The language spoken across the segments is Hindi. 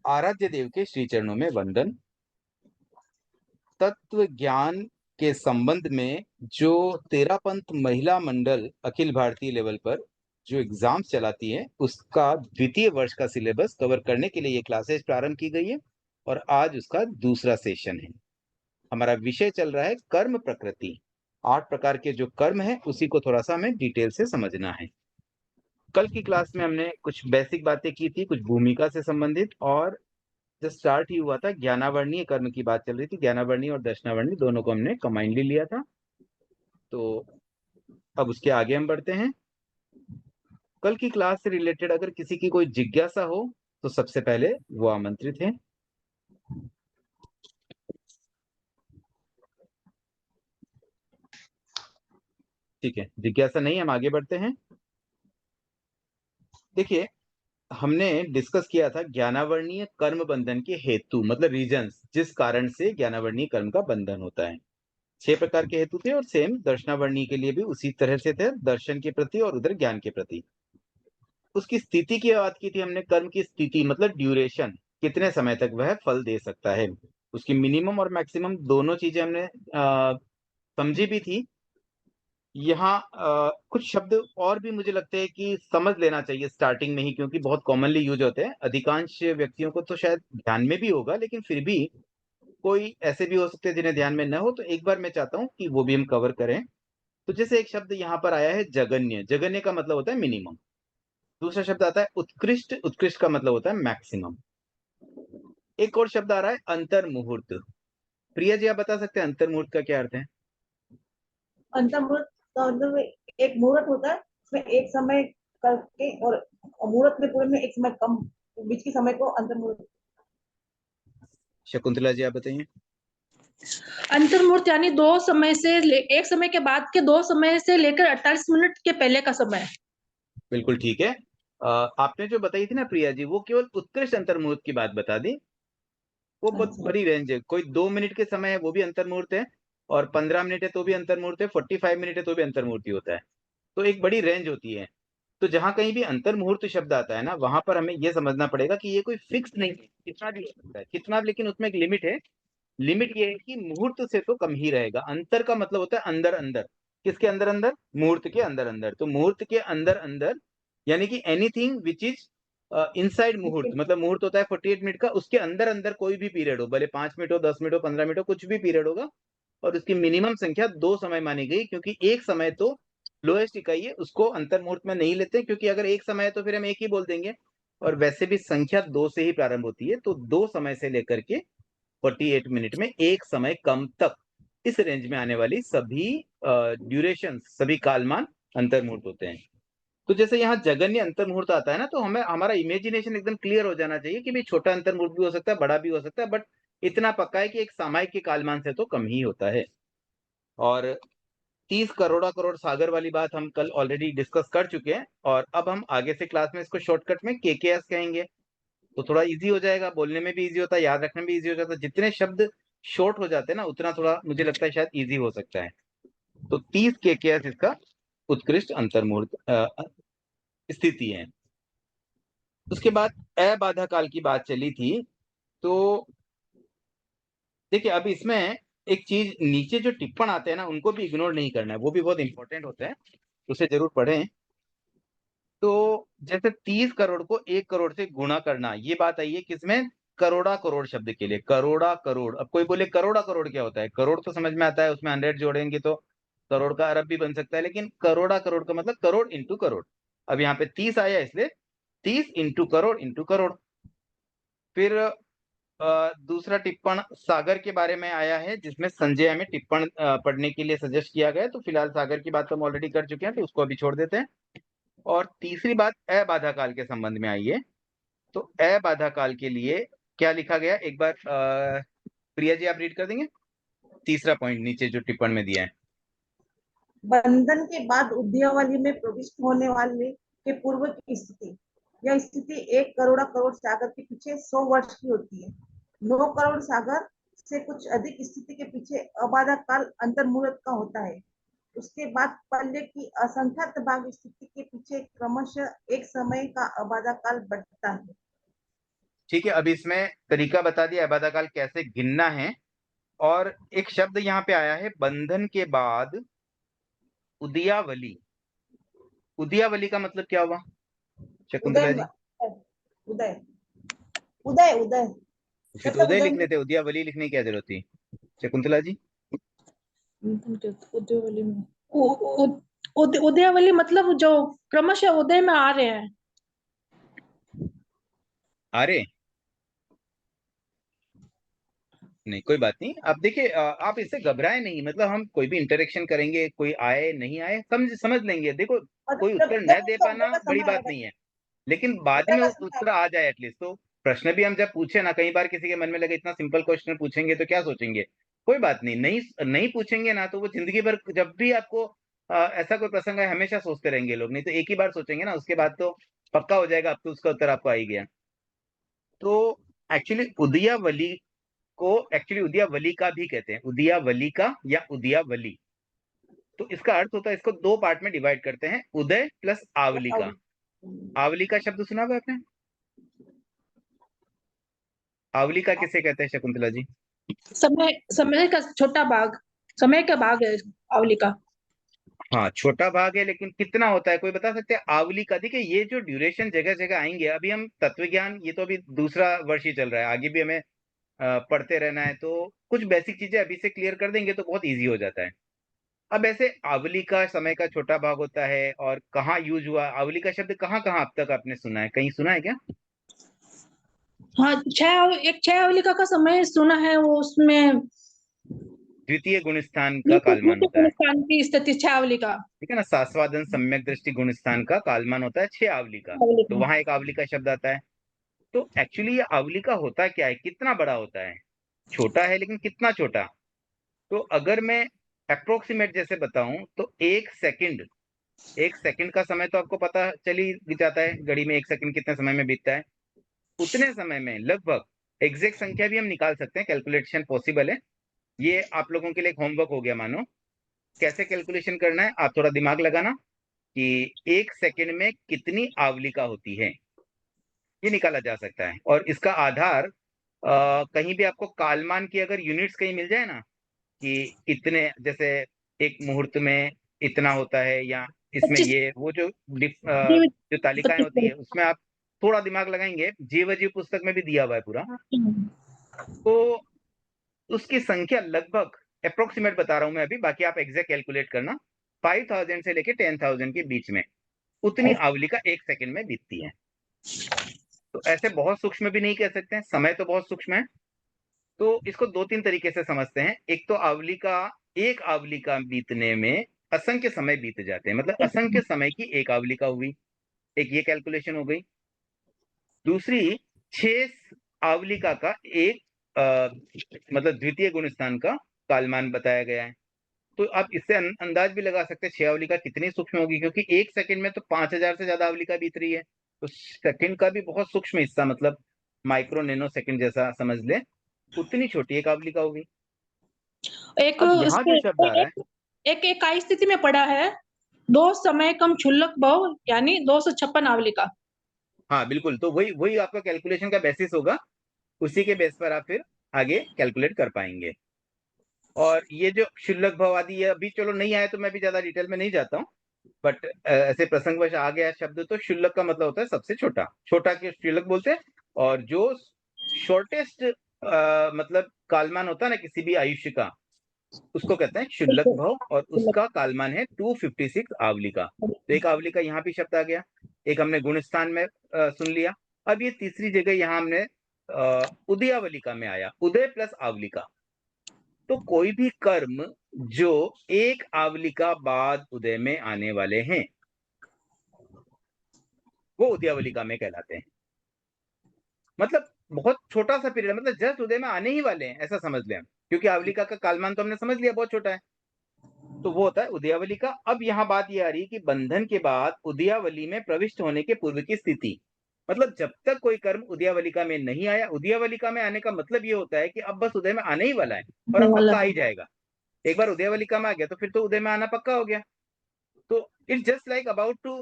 आराध्य देव के श्री चरणों में वंदन। तत्व ज्ञान के संबंध में जो तेरापंथ महिला मंडल अखिल भारतीय लेवल पर जो एग्जाम्स चलाती है, उसका द्वितीय वर्ष का सिलेबस कवर करने के लिए ये क्लासेस प्रारंभ की गई है और आज उसका दूसरा सेशन है। हमारा विषय चल रहा है कर्म प्रकृति। 8 प्रकार के जो कर्म है उसी को थोड़ा सा हमें डिटेल से समझना है। कल की क्लास में हमने कुछ बेसिक बातें की थी, कुछ भूमिका से संबंधित, और जो स्टार्ट ही हुआ था ज्ञानावर्णीय कर्म की बात चल रही थी। ज्ञानावर्णीय और दर्शनावर्णीय दोनों को हमने कंबाइनली लिया था। तो अब उसके आगे हम बढ़ते हैं। कल की क्लास से रिलेटेड अगर किसी की कोई जिज्ञासा हो तो सबसे पहले वो आमंत्रित है। ठीक है, जिज्ञासा नहीं, हम आगे बढ़ते हैं। देखिए, हमने डिस्कस किया था ज्ञानावर्णीय कर्म बंधन के हेतु, मतलब रीजंस, जिस कारण से ज्ञानावर्णीय कर्म का बंधन होता है। 6 प्रकार के हेतु थे और सेम दर्शनावर्णीय के लिए भी उसी तरह से थे, दर्शन के प्रति और उधर ज्ञान के प्रति। उसकी स्थिति की बात की थी हमने, कर्म की स्थिति मतलब ड्यूरेशन, कितने समय तक वह फल दे सकता है। उसकी मिनिमम और मैक्सिमम दोनों चीजें हमने समझी भी थी। यहाँ कुछ शब्द और भी मुझे लगता है कि समझ लेना चाहिए स्टार्टिंग में ही, क्योंकि बहुत कॉमनली यूज होते हैं। अधिकांश व्यक्तियों को तो शायद ध्यान में भी होगा, लेकिन फिर भी कोई ऐसे भी हो सकते हैं जिन्हें ध्यान में न हो, तो एक बार मैं चाहता हूँ कि वो भी हम कवर करें। तो जैसे एक शब्द यहाँ पर आया है जगन्य। जगन्य का मतलब होता है मिनिमम। दूसरा शब्द आता है उत्कृष्ट। उत्कृष्ट का मतलब होता है मैक्सिमम। एक और शब्द आ रहा है अंतर मुहूर्त। प्रिया जी, आप बता सकते हैं अंतर मुहूर्त का क्या अर्थ है? अंतर मुहूर्त का मतलब एक मुहूर्त होता है, उसमें एक समय करके, और मुहूर्त में पूरे में एक समय कम, बीच के समय को अंतर मुहूर्त। शकुंतला जी, आप बताइए। अंतर मुहूर्त यानी एक समय के बाद के 2 समय से लेकर 48 मिनट के पहले का समय। बिल्कुल ठीक है। आपने जो बताई थी ना प्रिया जी, वो केवल उत्कृष्ट अंतर मुहूर्त की बात बता दी। वो बहुत बड़ी रेंज है। कोई 2 मिनट के समय है वो भी अंतर मुहूर्त है, और 15 मिनट है तो भी अंतर मुहूर्त है, 45 मिनट है तो भी अंतर मुहूर्त ही होता है। तो एक बड़ी रेंज होती है। तो जहां कहीं भी अंतर मुहूर्त शब्द आता है ना, वहां पर हमें यह समझना पड़ेगा कि ये कोई फिक्स नहीं है, कितना भी हो सकता है, कितना भी, लेकिन उसमें एक लिमिट है। लिमिट ये है कि मुहूर्त से तो कम ही रहेगा। अंतर का मतलब होता है अंदर अंदर। किसके अंदर अंदर? मुहूर्त के अंदर अंदर। तो मुहूर्त के अंदर अंदर यानी कि एनीथिंग विच इज इनसाइड मुहूर्त, मतलब मुहूर्त होता है 48 मिनट का, उसके अंदर अंदर कोई भी पीरियड हो, भले 5 मिनट हो, 10 मिनट हो, 15 मिनट हो, कुछ भी पीरियड होगा। और उसकी मिनिमम संख्या 2 समय मानी गई, क्योंकि एक समय तो लोएस्ट इकाई है, उसको अंतर मुहूर्त में नहीं लेते, क्योंकि अगर एक समय है तो फिर हम एक ही बोल देंगे। और वैसे भी संख्या 2 से ही प्रारंभ होती है, तो 2 समय से लेकर के 48 मिनट में एक समय कम तक, इस रेंज में आने वाली सभी ड्यूरेशन, सभी कालमान अंतर मुहूर्त होते हैं। तो जैसे यहाँ जगन्य अंतर मुहूर्त आता है ना, तो हमें हमारा इमेजिनेशन एकदम क्लियर हो जाना चाहिए कि भाई छोटा अंतर मुहूर्त भी हो सकता है, बड़ा भी हो सकता है, बट इतना पक्का है कि एक सामायिक के कालमान से तो कम ही होता है। और 30 करोड़ा करोड़ सागर वाली बात हम कल ऑलरेडी डिस्कस कर चुके हैं, और अब हम आगे से क्लास में इसको शॉर्टकट में केकेएस कहेंगे, तो थोड़ा इजी हो जाएगा, बोलने में भी इजी होता है, याद रखने में भी इजी हो जाता है। जितने शब्द शॉर्ट हो जाते हैं ना, उतना थोड़ा मुझे लगता है शायद इजी हो सकता है। तो 30 केकेएस इसका उत्कृष्ट अंतर्मुहूर्त स्थिति है। उसके बाद अबाधा काल की बात चली थी। तो देखिए, अब इसमें एक चीज, नीचे जो टिप्पण आते हैं ना, उनको भी इग्नोर नहीं करना है, वो भी बहुत इंपॉर्टेंट होते हैं, उसे जरूर पढ़ें। तो जैसे 30 करोड़ को 1 करोड़ से गुणा करना, ये बात आई है किसमें? करोड़ा करोड़ शब्द के लिए। करोड़ा करोड़। अब कोई बोले करोड़ा करोड़ क्या होता है? करोड़ तो समझ में आता है, उसमें 100 जोड़ेंगे तो करोड़ का अरब भी बन सकता है, लेकिन करोड़ा करोड़ का मतलब करोड़ इंटू करोड़। अब यहाँ पे 30 आया, इसलिए 30 इंटू करोड़ इंटू करोड़। फिर दूसरा टिप्पण सागर के बारे में आया है, जिसमें संजय में टिप्पण पढ़ने के लिए सजेस्ट किया गया है। तो फिलहाल सागर की बात तो हम ऑलरेडी कर चुके हैं, तो उसको अभी छोड़ देते हैं। और तीसरी बात अबाधा काल के संबंध में आई है। तो अबाधा काल के लिए क्या लिखा गया, एक बार प्रिया जी आप रीड कर देंगे? तीसरा पॉइंट नीचे जो टिप्पण में दिया है। बंधन के बाद उद्यावली में प्रविष्ट होने वाले के पूर्व की स्थिति, यह स्थिति 1 करोड़ करोड़ सागर के पीछे 100 वर्ष की होती है। 9 करोड़ सागर से कुछ अधिक स्थिति के पीछे अबाधा काल अंतर मुहूर्त का होता है। उसके बाद पल्ले की असंख्यात भाग स्थिति के पीछे क्रमशः एक समय का अबाधा काल बढ़ता है। ठीक है, अब इसमें तरीका बता दिया अबाधा काल कैसे गिनना है। और एक शब्द यहाँ पे आया है, बंधन के बाद उदयावली। उदयावली का मतलब क्या हुआ उदय शकुंतला जी? उदय उदय उदय फिर तो मतलब उदय उदय लिख लेते, उदयावली लिखने की क्या जरूरत थी शकुंतला जी? उदयावली में उदयावली मतलब जो क्रमशः उदय में आ रहे हैं। अरे नहीं, कोई बात नहीं। आप देखिए, आप इससे घबराए नहीं, मतलब हम कोई भी इंटरेक्शन करेंगे, कोई आए नहीं आए समझ लेंगे। देखो, कोई मतलब उत्तर जब न दे उसका उदय पाना का बड़ी समय बात आएगा, नहीं है, लेकिन बाद उदय में का समय उत्तर आ जाए एटलीस्ट। तो प्रश्न भी हम जब पूछे ना, कई बार किसी के मन में लगे इतना सिंपल क्वेश्चन पूछेंगे तो क्या सोचेंगे, कोई बात नहीं, नहीं नहीं पूछेंगे ना तो वो जिंदगी भर जब भी आपको ऐसा कोई प्रसंग है हमेशा सोचते रहेंगे लोग। नहीं तो एक ही बार सोचेंगे ना, उसके बाद तो पक्का हो जाएगा, अब तो उसका उत्तर आपको आ ही गया। तो एक्चुअली उदयावली को एक्चुअली उदयावली का भी कहते हैं, उदयावली का या उदयावली। तो इसका अर्थ होता है, इसको दो पार्ट में डिवाइड करते हैं, उदय प्लस आवली का। आवली का शब्द सुना हुआ आपने? आवली का किसे कहते हैं शकुंतला जी? समय का छोटा भाग, समय का भाग है आवली का। हाँ, छोटा भाग है, लेकिन कितना होता है कोई बता सकते हैं आवली का? देखिए, ये जो ड्यूरेशन जगह जगह आएंगे, अभी हम तत्व ज्ञान, ये तो अभी दूसरा वर्ष ही चल रहा है, आगे भी हमें पढ़ते रहना है, तो कुछ बेसिक चीजें अभी से क्लियर कर देंगे तो बहुत इजी हो जाता है। अब ऐसे आवली का समय का छोटा भाग होता है, और कहाँ यूज हुआ आवली का शब्द, कहाँ कहाँ अब तक आपने सुना है, कहीं सुना है क्या? हाँ, एक छह आवलिका का समय सुना है, वो उसमें द्वितीय गुण स्थान का कालमान होता है, स्थान की स्थिति छह आवलिका। ठीक है ना? सास्वादन सम्यक दृष्टि गुण स्थान का कालमान होता है 6 आवली का। तो वहां एक आवली का शब्द आता है। तो एक्चुअली ये आवली का होता क्या है, कितना बड़ा होता है? छोटा है, लेकिन कितना छोटा? तो अगर मैं अप्रोक्सीमेट जैसे बताऊं तो एक सेकंड का समय तो आपको पता चल ही जाता है, घड़ी में एक सेकंड कितने समय में बीतता है। उतने समय में लगभग एग्जैक्ट संख्या भी हम निकाल सकते हैं, कैलकुलेशन पॉसिबल है। ये आप लोगों के लिए एक होमवर्क हो गया मानो। कैसे कैलकुलेशन करना है, आप थोड़ा दिमाग लगाना कि एक सेकंड में कितनी आवलिका होती है, ये निकाला जा सकता है। और इसका आधार कहीं भी आपको कालमान की अगर यूनिट्स कहीं मिल जाए ना, कि इतने, जैसे एक मुहूर्त में इतना होता है, या इसमें 25 ये वो जो तालिकाएं होती है, उसमें आप थोड़ा दिमाग लगाएंगे, जीव जीव पुस्तक में भी दिया हुआ है पूरा। तो उसकी संख्या लगभग अप्रोक्सीमेट बता रहा हूं मैं अभी, बाकी आप एग्जैक्ट कैलकुलेट करना, 5000 से लेके 10,000 के बीच में उतनी आवली का एक सेकंड में बीतती है। तो ऐसे बहुत सूक्ष्म भी नहीं कह सकते हैं, समय तो बहुत सूक्ष्म है। तो इसको दो तीन तरीके से समझते हैं। एक तो एक आवली का बीतने में असंख्य समय बीत जाते हैं, मतलब असंख्य समय की एक आवली का हुई, एक ये कैलकुलेशन हो गई। दूसरी, 6 आवलिका का एक मतलब द्वितीय गुण स्थान का कालमान बताया गया है। तो आप इससे अंदाज भी लगा सकते हैं 6 आवलिका कितनी सूक्ष्म होगी, क्योंकि एक सेकंड में तो 5000 से ज्यादा आवलिका बीत रही है। तो सेकंड का भी बहुत सूक्ष्म हिस्सा, मतलब माइक्रो नैनो सेकंड जैसा समझ ले, उतनी छोटी एक आवलिका होगी। एक अब यहाँ जो शब्द आ रहा है, एक इकाई स्थिति में पड़ा है, दो समय कम क्षुल्लक भाव यानी 256 आवलिका। हाँ बिल्कुल, तो वही वही आपका कैलकुलेशन का बेसिस होगा, उसी के बेस पर आप फिर आगे कैलकुलेट कर पाएंगे। और ये जो क्षुल्लक भाव आदि, ये अभी चलो नहीं आया तो मैं भी ज्यादा डिटेल में नहीं जाता हूँ, बट ऐसे प्रसंगवश आ गया शब्द। तो क्षुल्लक का मतलब होता है सबसे छोटा, छोटा के क्षुल्लक बोलते हैं। और जो शॉर्टेस्ट मतलब कालमान होता है ना किसी भी आयुष्य का, उसको कहते हैं क्षुल्लक भाव, और उसका कालमान है 256 आवलिका। तो एक आवलिका यहाँ भी शब्द आ गया, एक हमने गुण स्थान में सुन लिया। अब ये तीसरी जगह यहाँ हमने उदयावलिका में आया, उदय प्लस आवलिका। तो कोई भी कर्म जो एक आवलिका बाद उदय में आने वाले हैं, वो उदयावलिका में कहलाते हैं। मतलब बहुत छोटा सा पीरियड, मतलब जस्ट उदय में आने ही वाले हैं, ऐसा समझ लें हम। क्योंकि आवलिका का कालमान तो हमने समझ लिया बहुत छोटा है, तो वो होता है उदयावलिका। अब यहाँ बात ये आ रही है कि बंधन के बाद उदयावली में प्रविष्ट होने के पूर्व की स्थिति, मतलब जब तक कोई कर्म उदयावलिका में नहीं आया, उदयावलिका में आने का मतलब ये होता है कि अब बस उदय में आने ही वाला है और अब पक्का आ ही जाएगा। एक बार उदयवलिका में आ गया तो फिर तो उदय में आना पक्का हो गया। तो it's just like about to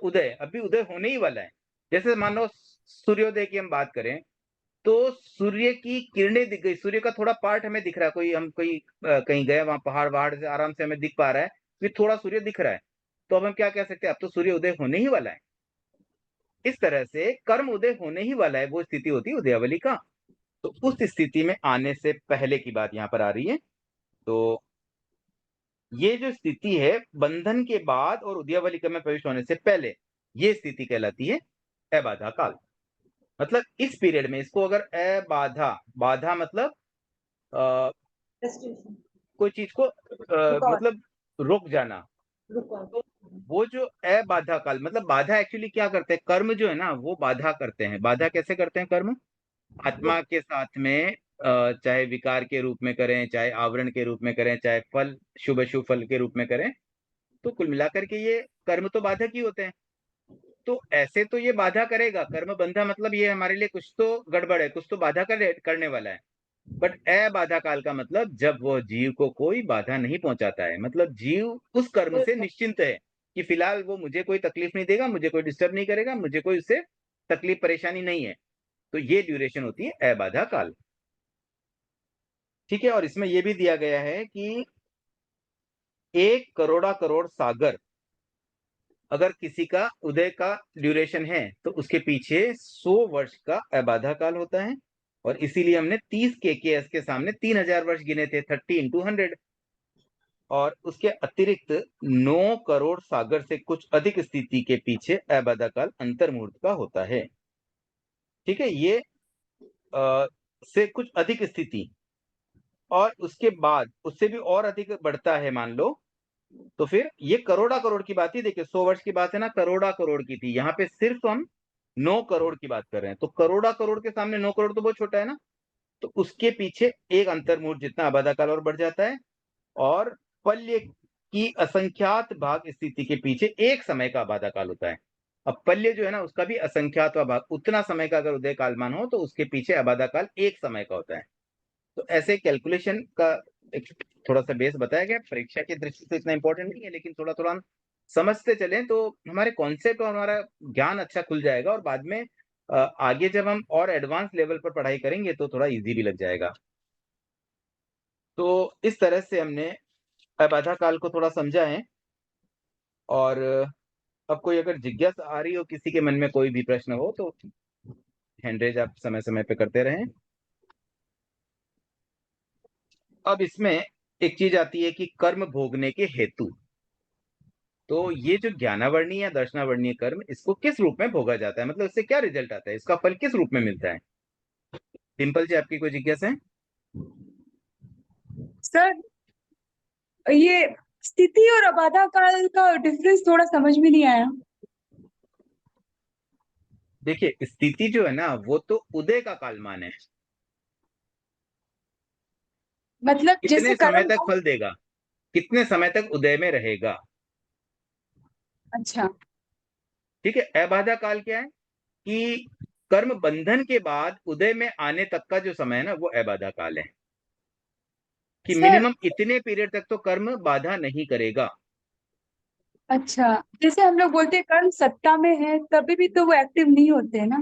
उदय, अभी उदय होने ही वाला है। जैसे मान लो सूर्योदय की हम बात करें तो सूर्य की किरणें दिख गई, सूर्य का थोड़ा पार्ट हमें दिख रहा है, कोई हम कोई कहीं गए वहां पहाड़ वहाड़ से आराम से हमें दिख पा रहा है, फिर थोड़ा सूर्य दिख रहा है, तो अब हम क्या कह सकते हैं, अब तो सूर्य उदय होने ही वाला है। इस तरह से कर्म उदय होने ही वाला है, वो स्थिति होती है उदयावली का। तो उस स्थिति में आने से पहले की बात यहाँ पर आ रही है। तो ये जो स्थिति है बंधन के बाद और उदयावलिका में प्रविष्ट होने से पहले, ये स्थिति कहलाती है अबाधा काल। मतलब इस पीरियड में इसको अगर अबाधा, बाधा मतलब Restriction, कोई चीज को रुकावट, मतलब रुक जाना, रुकावट। तो वो जो अबाधा काल मतलब बाधा एक्चुअली क्या करते हैं, कर्म जो है ना वो बाधा करते हैं। बाधा कैसे करते हैं कर्म? आत्मा के साथ में चाहे विकार के रूप में करें, चाहे आवरण के रूप में करें, चाहे फल शुभ अशुभ फल के रूप में करें, तो कुल मिलाकर के ये कर्म तो बाधक ही होते हैं। तो ऐसे तो ये बाधा करेगा, कर्म बंधा मतलब ये हमारे लिए कुछ तो गड़बड़ है, कुछ तो बाधा करने वाला है। बट अबाधा काल का मतलब जब वो जीव को कोई बाधा नहीं पहुंचाता है, मतलब जीव उस कर्म से निश्चिंत है कि फिलहाल वो मुझे कोई तकलीफ नहीं देगा, मुझे कोई डिस्टर्ब नहीं करेगा, मुझे कोई उससे तकलीफ परेशानी नहीं है, तो ये ड्यूरेशन होती है अबाधा काल। ठीक है। और इसमें यह भी दिया गया है कि 1 करोड़ सागर अगर किसी का उदय का ड्यूरेशन है तो उसके पीछे 100 वर्ष का अबाधा काल होता है। और इसीलिए हमने 30 KKS के सामने 3000 वर्ष गिने थे, 30 into 100। और उसके अतिरिक्त 9 करोड़ सागर से कुछ अधिक स्थिति के पीछे अबाधा काल अंतर्मुहूर्त का होता है। ठीक है, ये से कुछ अधिक स्थिति, और उसके बाद उससे भी और अधिक बढ़ता है मान लो, तो फिर ये करोड़ की बात ही, देखिए 100 वर्ष की बात है ना, करोड़ की थी, यहाँ पे सिर्फ हम 9 करोड़ की बात कर रहे हैं। तो करोड़ के सामने 9 करोड़ तो बहुत छोटा है ना, तो उसके पीछे एक अंतर्मुहूर्त जितना आबादा काल और बढ़ जाता है। और पल्य की असंख्यात भाग स्थिति के पीछे एक समय का आबादा काल होता है। अब पल्य जो है ना उसका भी असंख्यात भाग, उतना समय का अगर उदय कालमान हो तो उसके पीछे आबादा काल एक समय का होता है। तो ऐसे कैलकुलेशन का एक थोड़ा सा बेस बताया गया, परीक्षा की दृष्टि से इतना इंपॉर्टेंट नहीं है, लेकिन थोड़ा थोड़ा हम समझते चलें तो हमारे कॉन्सेप्ट और हमारा ज्ञान अच्छा खुल जाएगा, और बाद में आगे जब हम और एडवांस लेवल पर पढ़ाई करेंगे तो थोड़ा इजी भी लग जाएगा। तो इस तरह से हमने अबाधा काल को थोड़ा समझा है। और अब कोई अगर जिज्ञासा आ रही हो, किसी के मन में कोई भी प्रश्न हो, तो हैंड रेज आप समय समय पे करते रहें। अब इसमें एक चीज आती है कि कर्म भोगने के हेतु। तो ये जो ज्ञानावर्णीय या दर्शनावर्णीय कर्म, इसको किस रूप में भोगा जाता है, मतलब इससे क्या रिजल्ट आता है, इसका फल किस रूप में मिलता है? डिम्पल जी, आपकी कोई जिज्ञासा है? सर, ये स्थिति और अबाधा काल का डिफरेंस थोड़ा समझ में नहीं आया। देखिए, स्थिति जो है ना वो तो उदय का कालमान है, मतलब कितने जैसे समय कर्म। तक फल देगा, कितने समय तक उदय में रहेगा। अच्छा। ठीक है। अबाधा काल क्या है कि कर्म बंधन के बाद उदय में आने तक का जो समय है ना वो अबाधा काल है, कि सर, मिनिमम इतने पीरियड तक तो कर्म बाधा नहीं करेगा। अच्छा, जैसे हम लोग बोलते हैं कर्म सत्ता में है तभी भी तो वो एक्टिव नहीं होते हैं ना।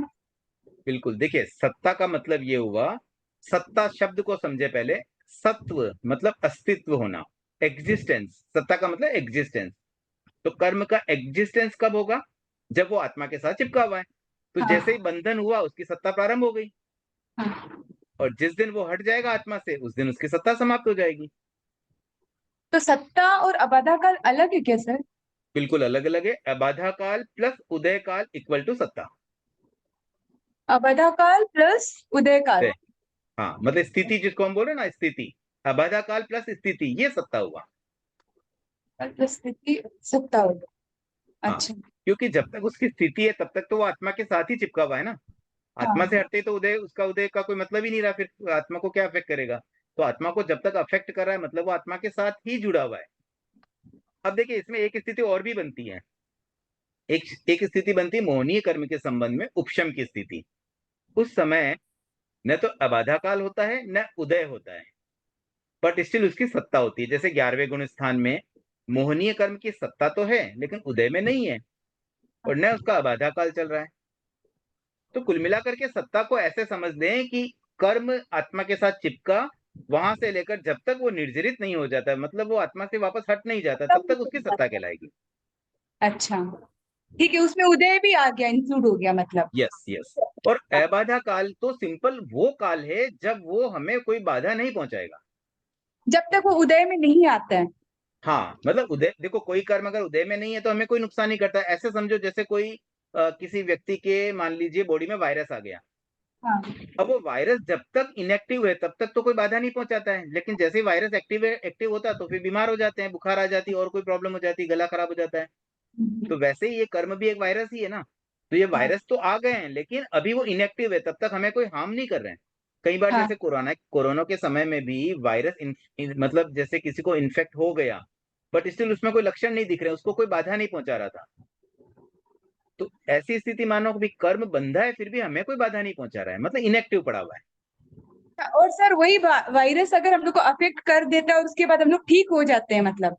बिल्कुल। देखिए, सत्ता का मतलब ये हुआ, सत्ता शब्द को समझे पहले। सत्व मतलब अस्तित्व होना, एग्जिस्टेंस। सत्ता का मतलब एग्जिस्टेंस। तो कर्म का एग्जिस्टेंस कब होगा? जब वो आत्मा के साथ चिपका हुआ है। तो जैसे ही हाँ, बंधन हुआ उसकी सत्ता प्रारंभ हो गई, हाँ। और जिस दिन वो हट जाएगा आत्मा से उस दिन उसकी सत्ता समाप्त हो जाएगी। तो सत्ता और अबाधा काल अलग है क्या सर? बिल्कुल अलग अलग है। अबाधा काल प्लस उदय काल इक्वल टू सत्ता। अबाधा काल प्लस उदय काल। हाँ, मतलब स्थिति जिसको हम बोले ना, स्थिति। अबाधा काल प्लस स्थिति, ये सत्ता हुआ। प्लस स्थिति सत्ता होगा। हाँ, अच्छा। क्योंकि जब तक उसकी स्थिति है तब तक तो वो आत्मा के साथ ही चिपका हुआ है ना। आत्मा से हाँ, हटते ही तो उदय, उसका उदय का कोई मतलब ही नहीं रहा, फिर आत्मा को क्या अफेक्ट करेगा। तो आत्मा को जब तक अफेक्ट कर रहा है मतलब वो आत्मा के साथ ही जुड़ा हुआ है। अब देखिए, इसमें एक स्थिति और भी बनती है। एक स्थिति बनती है मोहनीय कर्म के संबंध में उपशम की स्थिति। उस समय न तो अबाधा काल होता है न उदय होता है। बट स्टिल उसकी सत्ता होती है। जैसे 11वें गुण स्थान में मोहनीय कर्म की सत्ता तो है लेकिन उदय में नहीं है, और न उसका अबाधा काल चल रहा है। तो कुल मिलाकर के सत्ता को ऐसे समझ लें कि कर्म आत्मा के साथ चिपका, वहां से लेकर जब तक वो निर्जरित नहीं हो जाता, मतलब वो आत्मा से वापस हट नहीं जाता, तब तक उसकी सत्ता कहलाएगी। अच्छा, ठीक है, उसमें उदय भी आ गया, इंक्लूड हो गया मतलब। Yes yes. और अबाधा काल तो सिंपल वो काल है जब वो हमें कोई बाधा नहीं पहुंचाएगा। जब तक वो उदय में नहीं आता है। हाँ, मतलब उदय, देखो कोई कर्म अगर उदय में नहीं है तो हमें कोई नुकसान नहीं करता। ऐसे समझो जैसे कोई किसी व्यक्ति के मान लीजिए बॉडी में वायरस आ गया। हाँ। अब वो वायरस जब तक इनएक्टिव है तब तक तो कोई बाधा नहीं पहुंचाता है, लेकिन जैसे ही वायरस एक्टिव होता है तो फिर बीमार हो जाते हैं, बुखार आ जाती है और कोई प्रॉब्लम हो जाती है, गला खराब हो जाता है। तो वैसे ही ये कर्म भी एक वायरस ही है ना। तो ये वायरस तो आ गए हैं लेकिन अभी वो इनएक्टिव है, तब तक हमें कोई हार्म नहीं कर रहे हैं। कई बार हाँ। जैसे कोरोना के समय में भी वायरस मतलब जैसे किसी को इन्फेक्ट हो गया बट स्टिल उसमें कोई लक्षण नहीं दिख रहे, उसको कोई बाधा नहीं पहुंचा रहा था। तो ऐसी स्थिति मानो कि कर्म बंधा है फिर भी हमें कोई बाधा नहीं पहुंचा रहा है, मतलब इनएक्टिव पड़ा हुआ है। और सर वही वायरस अगर हम लोग को अफेक्ट कर देता है और उसके बाद हम लोग ठीक हो जाते हैं, मतलब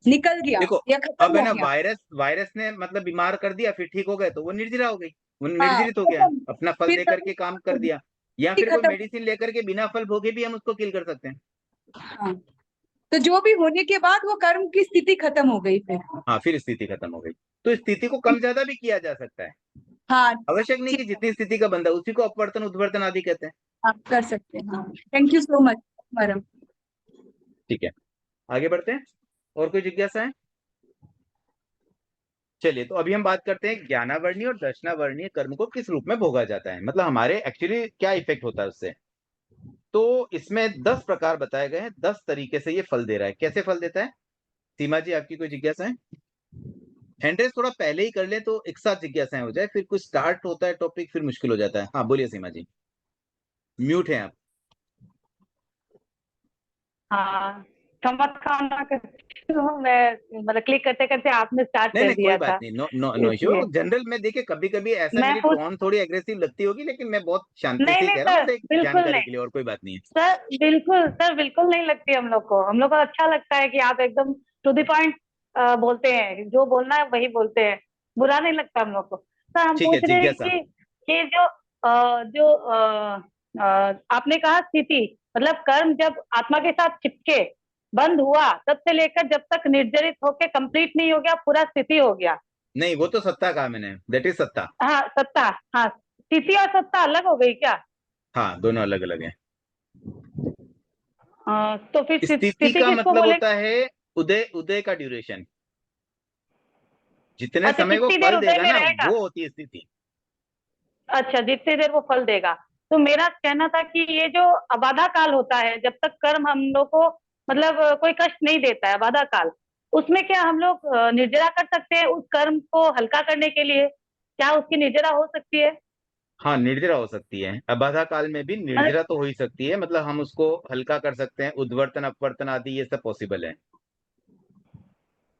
निकल गया देखो या अब खत्म है हो ना, गया। वायरस ने मतलब बीमार कर दिया, फिर ठीक हो गए तो वो निर्जरा हो गई, वो हाँ, निर्जरित हो गया, खत्म। अपना फल फिर दे तभी करके काम कर दिया। या फिर कोई खत्म। मेडिसिन लेकर के बिना फल भोगे भी हम उसको किल कर सकते हैं। हाँ, तो जो भी होने के बाद वो कर्म की स्थिति खत्म हो गई फिर। हाँ, फिर स्थिति खत्म हो गई। तो स्थिति को कम ज्यादा भी किया जा सकता है, हाँ, आवश्यक नहीं कि ठीक है, जितनी स्थिति का बंदा उसी को अपवर्तन उत्वर्तन आदि कहते हैं। आप कर सकते हैं। हाँ, thank you so much madam. ठीक है, आगे बढ़ते हैं। और कोई जिज्ञासा है? चलिए, तो अभी हम बात करते हैं ज्ञानावर्णीय और दर्शनावर्णीय कर्म को किस रूप में भोगा जाता है, मतलब हमारे एक्चुअली क्या इफेक्ट होता है उससे। तो इसमें 10 प्रकार बताए गए हैं, 10 तरीके से ये फल दे रहा है। कैसे फल देता है? सीमा जी, आपकी कोई जिज्ञासा है? हैंड रेस थोड़ा पहले ही कर ले तो एक साथ जिज्ञासाएं हो जाए, फिर कुछ स्टार्ट होता है टॉपिक फिर मुश्किल हो जाता है। हाँ बोलिए सीमा जी, म्यूट है आप। हाँ, क्षमा कामना करती हूँ मैं, मतलब क्लिक करते करते आपने स्टार्ट नहीं कर नहीं, कोई दिया बात था, नहीं, नो नो नो इश्यू। इसलिए जनरल में देखिए कभी कभी ऐसा मैं मेरी पूछ टोन थोड़ी एग्रेसिव लगती होगी, लेकिन मैं बहुत शांति नहीं से ही नहीं कह रहा हूँ, सर, मतलब एक बिल्कुल जानकारी नहीं के लिए, और कोई बात नहीं है। सर बिल्कुल नहीं लगती हम लोग को अच्छा लगता है कि आप एकदम टू द पॉइंट बोलते हैं, जो बोलना है वही बोलते हैं, बुरा नहीं लगता हम लोग को। सर हम ठीक है, पूछ रहे हैं जिज्ञासा। कि आपने कहा स्थिति, मतलब कर्म जब आत्मा के साथ चिपके बंद हुआ तब से लेकर जब तक निर्जरित होके कंप्लीट नहीं हो गया, पूरा स्थिति हो गया। नहीं, वो तो सत्ता कहा मैंने, दैट इज सत्ता। हाँ सत्ता, हाँ स्थिति और सत्ता अलग हो गई क्या? हाँ, दोनों अलग अलग हैं। तो फिर स्थिति स्थिति का किसको मतलब बोले? होता है उदय, उदय का ड्यूरेशन, जितने अच्छा, समय वो कितनी देर फल उदय देगा में ना रहेगा? वो होती है स्थिति। अच्छा, जितनी देर वो फल देगा। तो मेरा कहना था कि ये जो अबाधा काल होता है, जब तक कर्म हम लोग को मतलब कोई कष्ट नहीं देता है, अबाधा काल, उसमें क्या हम लोग निर्जरा कर सकते हैं उस कर्म को हल्का करने के लिए? क्या उसकी निर्जरा हो सकती है? हाँ, निर्जरा हो सकती है, अबाधा काल में भी मतलब निर्जरा तो हो ही सकती है, मतलब हम उसको हल्का कर सकते हैं, उद्वर्तन अपवर्तन आदि ये सब पॉसिबल है।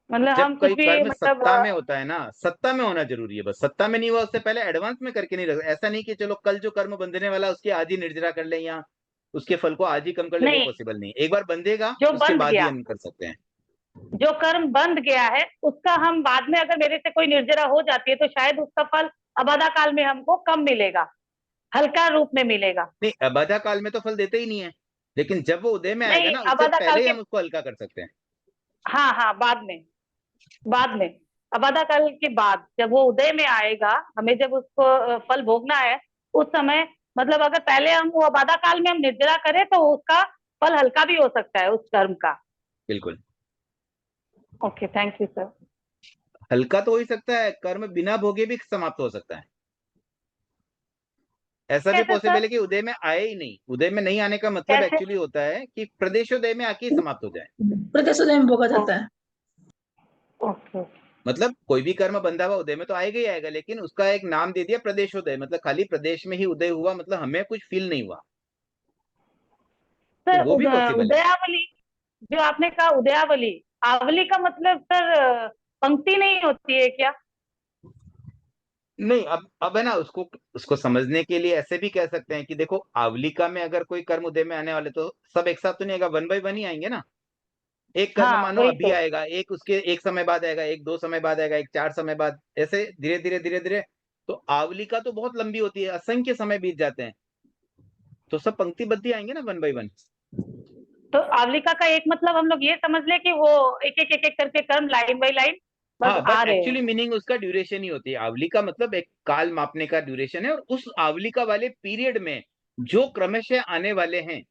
मतलब जब हम कुछ कोई भी कर्म मतलब सत्ता में होता है ना, सत्ता में होना जरूरी है, बस सत्ता में नहीं हुआ उससे पहले एडवांस में करके नहीं रख, ऐसा नहीं कि चलो कल जो कर्म बंधने वाला उसकी आज ही निर्जरा कर ले या उसके फल को आज ही कम कर ले, वो नहीं, पॉसिबल नहीं। एक बार बंधेगा जो उसके बंध बाद ही गया, हम कर सकते हैं। जो कर्म बंध गया है उसका हम बाद में अगर मेरे से कोई निर्जरा हो जाती है तो शायद उसका फल अबाधा काल में हमको कम मिलेगा, हल्का रूप में मिलेगा। नहीं, अबाधा काल में तो फल देते ही नहीं है, लेकिन जब वो उदय में आएगा नहीं, ना उससे अबाधा काल पहले ही के, हम उसको हल्का कर सकते हैं। हाँ हाँ, बाद में अबाधा काल के बाद जब वो उदय में आएगा, हमें जब उसको फल भोगना है, उस समय मतलब अगर पहले हम वो अबाधा काल में हम निर्जरा करें तो उसका फल हल्का भी हो सकता है उस कर्म का। बिल्कुल, ओके, थैंक यू सर। हल्का तो हो ही सकता है, कर्म बिना भोगे भी समाप्त हो सकता है। ऐसा भी कैसे पॉसिबल सर? है कि उदय में आए ही नहीं। उदय में नहीं आने का मतलब कैसे? एक्चुअली होता है कि प्रदेशोदय में आके ही समाप्त हो जाए। प्रदेशोदय में भोगा जाता है। ओके, मतलब कोई भी कर्म बंधा हुआ उदय में तो आएगा ही आएगा, लेकिन उसका एक नाम दे दिया प्रदेशोदय, मतलब खाली प्रदेश में ही उदय हुआ, मतलब हमें कुछ फील नहीं हुआ, तो सर वो भी पॉसिबल है। उदयावली, जो आपने कहा उदयावली, आवली का मतलब सर पंक्ति नहीं होती है क्या? नहीं, अब है ना, उसको उसको समझने के लिए ऐसे भी कह सकते हैं कि देखो, आवलिका में अगर कोई कर्म उदय में आने वाले तो सब एक साथ तो नहीं आएगा, 1 बाय 1 ही आएंगे ना। एक कर्म हाँ मानो वही अभी तो। आएगा, एक उसके 1 समय बाद आएगा, एक 2 समय बाद आएगा, एक 4 समय बाद, ऐसे धीरे-धीरे तो आवलिका तो बहुत लंबी होती है, असंख्य समय बीत जाते हैं। तो सब पंक्तिबद्ध ही आएंगे ना 1 बाय 1। तो आवलिका का एक मतलब हम लोग ये समझ ले कि वो एक एक करके कर्म लाइन बाय लाइन बस हाँ, आ बट रहे हैं। एक्चुअली मीनिंग उसका ड्यूरेशन ही होती है। आवलिका मतलब एक काल मापने का ड्यूरेशन है, और उस आवलिका वाले पीरियड में जो क्रमशः आने वाले हैं,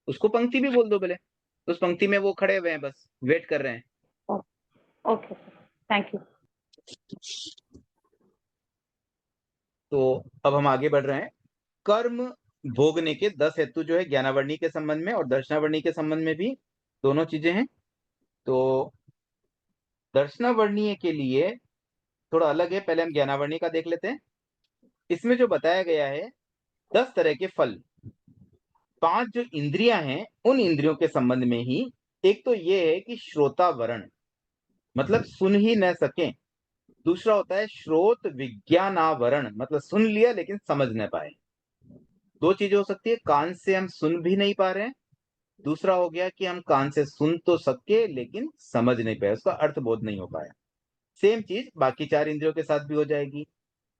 उसको पंक्ति भी बोल दो भले। उस पंक्ति में वो खड़े हुए हैं, बस वेट कर रहे हैं। Okay sir, thank you. तो अब हम आगे बढ़ रहे हैं। कर्म भोगने के 10 हेतु जो है ज्ञानावर्णी के संबंध में और दर्शनावर्णी के संबंध में भी दोनों चीजें हैं। तो दर्शनावर्णीय के लिए थोड़ा अलग है, पहले हम ज्ञानावर्णी का देख लेते हैं। इसमें जो बताया गया है 10 तरह के फल, 5 जो इंद्रियां हैं उन इंद्रियों के संबंध में ही। एक तो ये है कि श्रोतावरण, मतलब सुन ही न सके। दूसरा होता है श्रोत विज्ञानावरण, मतलब सुन लिया लेकिन समझ न पाए। दो चीजें हो सकती है, कान से हम सुन भी नहीं पा रहे हैं। दूसरा हो गया कि हम कान से सुन तो सके लेकिन समझ नहीं पाए, उसका अर्थ बोध नहीं हो पाया। सेम चीज बाकी 4 इंद्रियों के साथ भी हो जाएगी।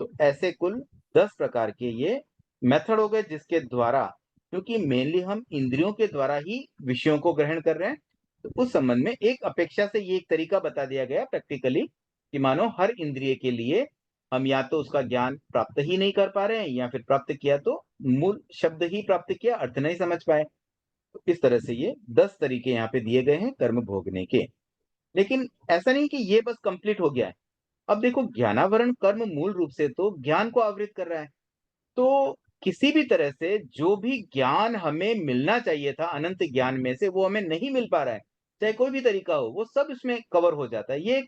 तो ऐसे कुल 10 प्रकार के ये मेथड हो गए जिसके द्वारा, क्योंकि मेनली हम इंद्रियों के द्वारा ही विषयों को ग्रहण कर रहे हैं, तो उस संबंध में एक अपेक्षा से ये एक तरीका बता दिया गया प्रैक्टिकली कि मानो हर इंद्रिय के लिए हम या तो उसका ज्ञान प्राप्त ही नहीं कर पा रहे हैं, या फिर प्राप्त किया तो मूल शब्द ही प्राप्त किया, अर्थ नहीं समझ पाए। तो इस तरह से ये 10 तरीके यहाँ पे दिए गए हैं कर्म भोगने के। लेकिन ऐसा नहीं कि ये बस कंप्लीट हो गया है। अब देखो, ज्ञानावरण कर्म मूल रूप से तो ज्ञान को आवृत कर रहा है। तो किसी भी तरह से जो भी ज्ञान हमें मिलना चाहिए था अनंत ज्ञान में से, वो हमें नहीं मिल पा रहा है, चाहे कोई भी तरीका हो, वो सब इसमें कवर हो जाता है। ये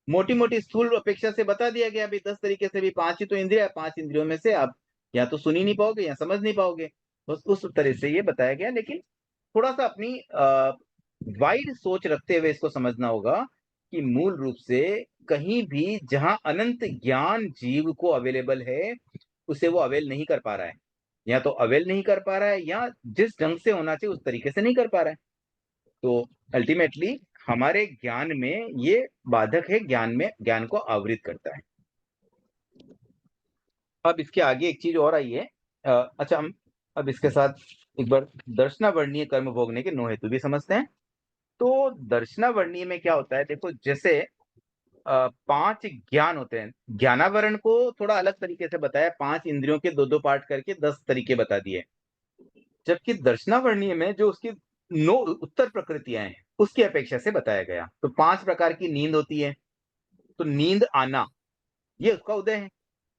मोटी मोटी स्थूल अपेक्षा से बता दिया गया अभी 10 तरीके से भी। 5 ही तो इंद्रिया, 5 इंद्रियों में से आप या तो सुन ही नहीं पाओगे या समझ नहीं पाओगे, बस उस तरह से ये बताया गया। लेकिन थोड़ा सा अपनी वाइड सोच रखते हुए इसको समझना होगा कि मूल रूप से कहीं भी जहां अनंत ज्ञान जीव को अवेलेबल है, उसे वो अवेल नहीं कर पा रहा है, या तो अवेल नहीं कर पा रहा है या जिस ढंग से होना चाहिए उस तरीके से नहीं कर पा रहा है। तो अल्टीमेटली हमारे ज्ञान में ये बाधक है, ज्ञान में ज्ञान को आवृत करता है। अब इसके आगे एक चीज और आई है। अच्छा, हम अब इसके साथ एक बार दर्शनावर्णीय कर्म भोगने के 9 हेतु भी समझते हैं। तो दर्शनावर्णीय में क्या होता है, देखो जैसे 5 ज्ञान होते हैं। ज्ञानावरण को थोड़ा अलग तरीके से बताया, 5 इंद्रियों के 2-2 पार्ट करके 10 तरीके बता दिए। जबकि दर्शनावर्णीय में जो उसकी 9 उत्तर प्रकृतियां हैं उसकी अपेक्षा से बताया गया। तो 5 प्रकार की नींद होती है। तो नींद आना, ये उसका उदय है।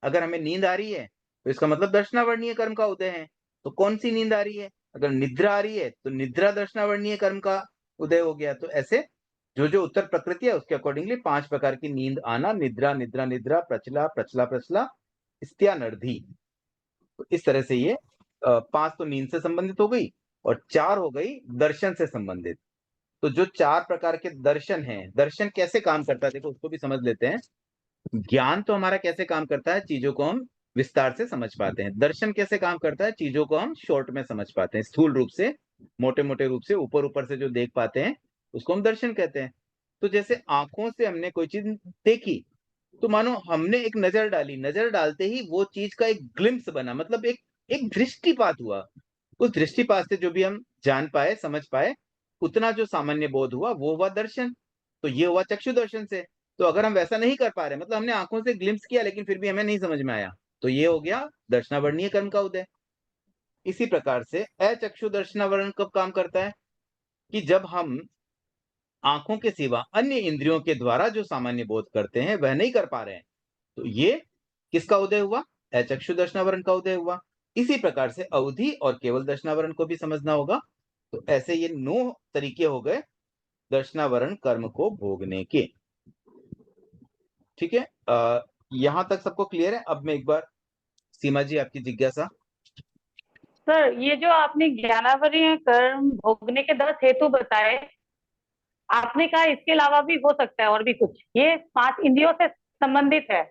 अगर हमें नींद आ रही है तो इसका मतलब दर्शनावर्णीय कर्म का उदय है। तो कौन सी नींद आ रही है? अगर निद्रा आ रही है तो निद्रा दर्शनावर्णीय कर्म का उदय हो गया। तो ऐसे जो जो उत्तर प्रकृति है उसके अकॉर्डिंगली 5 प्रकार की नींद आना, निद्रा निद्रा निद्रा, प्रचला प्रचला प्रचला, स्त्यानर्धी। तो इस तरह से ये 5 तो नींद से संबंधित हो गई और 4 हो गई दर्शन से संबंधित। तो जो 4 प्रकार के दर्शन हैं, दर्शन कैसे काम करता है देखो उसको भी समझ लेते हैं। ज्ञान तो हमारा कैसे काम करता है, चीजों को हम विस्तार से समझ पाते हैं। दर्शन कैसे काम करता है, चीजों को हम शॉर्ट में समझ पाते हैं, स्थूल रूप से, मोटे मोटे रूप से, ऊपर ऊपर से जो देख पाते हैं उसको हम दर्शन कहते हैं। तो जैसे आंखों से हमने कोई चीज देखी, तो मानो हमने एक नजर डाली, नजर डालते ही वो चीज का एक ग्लिम्स बना, मतलब एक एक दृष्टिपात हुआ। उस दृष्टिपात से जो भी हम जान पाए, समझ पाए, उतना जो सामान्य बोध हुआ वो हुआ दर्शन। तो ये हुआ चक्षु दर्शन से। तो अगर हम वैसा नहीं कर पा रहे, मतलब हमने आंखों से ग्लिम्स किया लेकिन फिर भी हमें नहीं समझ में आया, तो ये हो गया दर्शनावर्णीय कर्म का उदय। इसी प्रकार से अचक्षु दर्शनावरण कब काम करता है? कि जब हम आंखों के सिवा अन्य इंद्रियों के द्वारा जो सामान्य बोध करते हैं वह नहीं कर पा रहे हैं, तो ये किसका उदय हुआ? अचक्षु दर्शनावरण का उदय हुआ। इसी प्रकार से अवधि और केवल दर्शनावरण को भी समझना होगा। तो ऐसे ये 9 तरीके हो गए दर्शनावरण कर्म को भोगने के। ठीक है, यहां तक सबको क्लियर है? अब मैं एक बार, सीमा जी आपकी जिज्ञासा। सर ये जो आपने ज्ञानावरीय कर्म भोगने के 10 हेतु बताए, आपने कहा इसके अलावा भी हो सकता है और भी कुछ, ये 5 इंद्रियों से संबंधित है।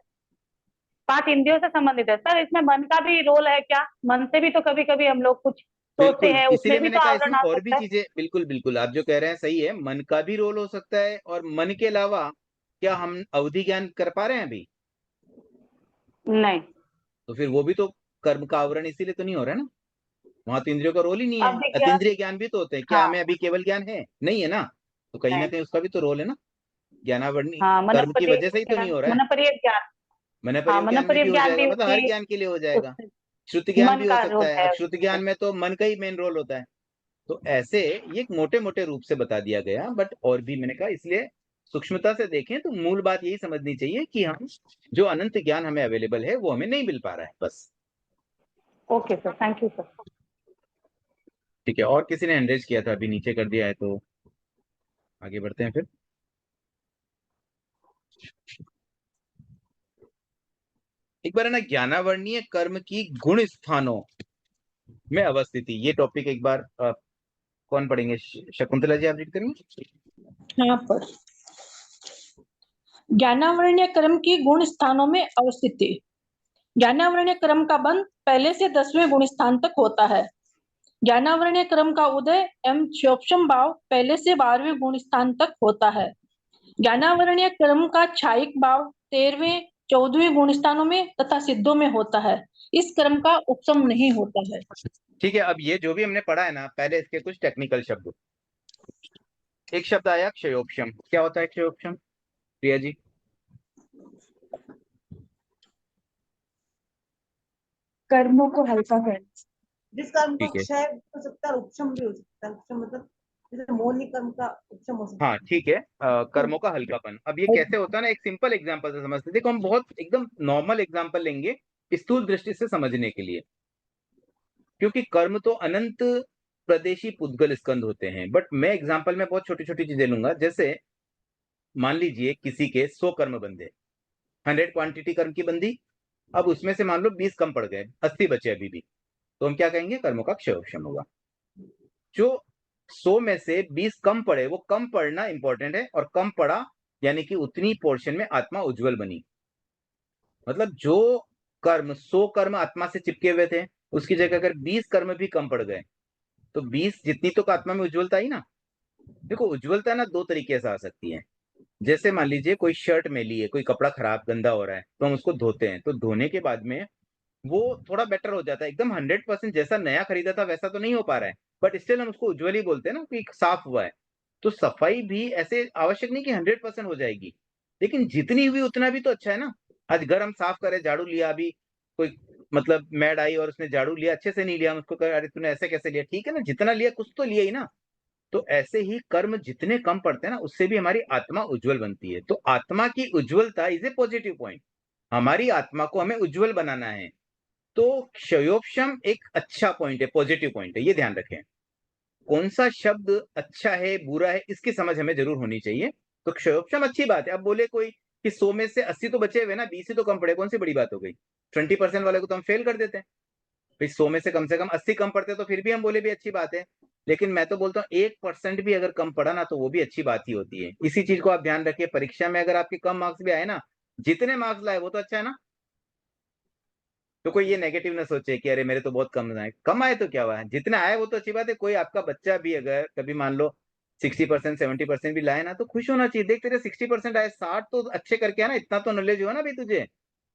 5 इंद्रियों से संबंधित है। सर इसमें मन का भी रोल है क्या? मन से भी तो कभी कभी हम लोग कुछ सोचते बिल्कुल, हैं, इसीलिए उसमें भी मैंने तो कहा आवरण इसमें आ और भी सकता है। चीजें, बिल्कुल बिल्कुल आप जो कह रहे हैं सही है, मन का भी रोल हो सकता है, और मन के अलावा क्या हम अवधि ज्ञान कर पा रहे हैं अभी? नहीं, तो फिर वो भी तो कर्म का आवरण इसीलिए तो नहीं हो रहा है ना, वहां तो इंद्रियों का रोल ही नहीं है। अब देखिए। अतीन्द्रिय ज्ञान भी तो होते हैं, क्या हाँ हमें अभी केवल ज्ञान है? नहीं है ना, तो कहीं ना नहीं, कहीं उसका भी तो रोल है ना, ज्ञानावरणी हाँ कर्म की मनोपरि वजह से ही तो नहीं हो रहा है। मनोपरि ज्ञान। हाँ मनोपरि ज्ञान में भी मनोपरि हो ज्ञान जाएगा, भी मतलब हर उसी ज्ञान के लिए हो जाएगा। उसमें श्रुति ज्ञान मन भी हो का सकता रोल है, है अब श्रुति उसमें। ज्ञान में तो मन का ही मेन रोल होता है। तो ऐसे ये एक मोटे मोटे रूप से बता दिया गया, बट और भी मैंने कहा इसलिए सूक्ष्मता से देखें तो मूल बात यही समझनी चाहिए कि हम जो अनंत ज्ञान हमें अवेलेबल है वो हमें नहीं मिल पा रहा है, बस। Okay sir, thank you sir. ठीक है, और किसी ने हैंड रेज किया था, अभी नीचे कर दिया है, तो आगे बढ़ते हैं फिर। एक बार है ना, ज्ञानावरणीय कर्म की गुण स्थानों में अवस्थिति, ये टॉपिक एक बार कौन पढ़ेंगे? शकुंतला जी, आप रीड करेंगे? यहाँ पर ज्ञानावरणीय क्रम की गुण स्थानों में अवस्थिति। ज्ञानावरणीय क्रम का बंध पहले से 10वें गुण स्थान तक होता है। ज्ञानावरणीय क्रम का उदय एवं क्षोभम भाव पहले से 12वें गुण स्थान तक होता है। ज्ञानावरणीय क्रम का क्षायिक भाव 13वें 14वें गुण स्थानों में तथा सिद्धों में होता है। इस क्रम का उपशम नहीं होता है। ठीक है, अब ये जो भी हमने पढ़ा है ना, पहले इसके कुछ टेक्निकल शब्द। एक शब्द आया क्षयोपशम, क्या होता है क्षयोपशम, प्रिया जी? कर्मों को हल्का कर। जिस कर्म का ठीक है, क्षय हो सकता है, उपशम भी हो सकता है। उपशम मतलब जैसे मौनी कर्म का उपशम हो सकता हाँ ठीक है, कर्मों का हल्कापन। अब ये कैसे होता है ना, एक सिंपल एग्जांपल से समझते हैं। देखो, हम बहुत एकदम नॉर्मल एग्जांपल लेंगे स्थूल दृष्टि से समझने के लिए, क्योंकि कर्म तो अनंत प्रदेशी पुद्गल स्कंद होते हैं, बट मैं एग्जांपल में बहुत छोटी छोटी चीजें लूंगा। जैसे मान लीजिए किसी के 100 कर्म बंधे, 100 क्वांटिटी कर्म की बंधी, अब उसमें से मान लो 20 कम पड़ गए, 80 बचे अभी भी, तो हम क्या कहेंगे? कर्मों का क्षयोपशम होगा। जो 100 में से 20 कम पड़े, वो कम पड़ना इंपॉर्टेंट है, और कम पड़ा यानी कि उतनी पोर्शन में आत्मा उज्जवल बनी। मतलब जो कर्म 100 कर्म आत्मा से चिपके हुए थे, उसकी जगह अगर 20 कर्म भी कम पड़ गए, तो 20 जितनी तो आत्मा में उज्जवलता आई ना। देखो, उज्जवलता ना दो तरीके से आ सकती है। जैसे मान लीजिए कोई शर्ट मैली है, कोई कपड़ा खराब गंदा हो रहा है, तो हम उसको धोते हैं, तो धोने के बाद में वो थोड़ा बेटर हो जाता है। एकदम 100% जैसा नया खरीदा था वैसा तो नहीं हो पा रहा है, बट स्टिल हम उसको उज्जवल ही बोलते हैं ना कि साफ हुआ है। तो सफाई भी ऐसे आवश्यक नहीं कि 100% हो जाएगी, लेकिन जितनी हुई उतना भी तो अच्छा है ना। आज घर हम साफ करें, झाड़ू लिया, अभी कोई मतलब मैड आई और उसने झाड़ू लिया, अच्छे से नहीं लिया, हम उसको कह अरे तूने ऐसे कैसे लिया, ठीक है ना, जितना लिया कुछ तो लिया ही ना। तो ऐसे ही कर्म जितने कम पड़ते हैं ना, उससे भी हमारी आत्मा उज्जवल बनती है। तो आत्मा की उज्जवलता इज ए पॉजिटिव पॉइंट। हमारी आत्मा को हमें उज्जवल बनाना है, तो क्षयोपशम एक अच्छा पॉइंट है, पॉजिटिव पॉइंट है, ये ध्यान रखें। कौन सा शब्द अच्छा है बुरा है इसकी समझ हमें जरूर होनी चाहिए। तो क्षयोपशम अच्छी बात है। अब बोले कोई कि 100 में से 80 तो बचे हुए ना, 20 ही तो कम पड़े, कौन सी बड़ी बात हो गई? 20% वाले को तो हम फेल कर देते हैं भाई। 100 में से कम 80 कम पड़ते तो फिर भी हम बोले भी अच्छी बात है। लेकिन मैं तो बोलता हूँ 1% भी अगर कम पड़ा ना, तो वो भी अच्छी बात ही होती है। इसी चीज को आप ध्यान रखिए, परीक्षा में अगर आपके कम मार्क्स भी आए ना, जितने मार्क्स लाए वो तो अच्छा है ना। तो कोई ये नेगेटिव ना सोचे कि अरे मेरे तो बहुत कम आए। कम आए तो क्या हुआ है, जितने आए वो तो अच्छी बात है। कोई आपका बच्चा भी अगर कभी मान लो 60% 70% भी लाए ना, तो खुश होना चाहिए। देख तेरे 60% आए, 60 तो अच्छे करके आना, इतना तो नॉलेज हुआ ना भाई तुझे।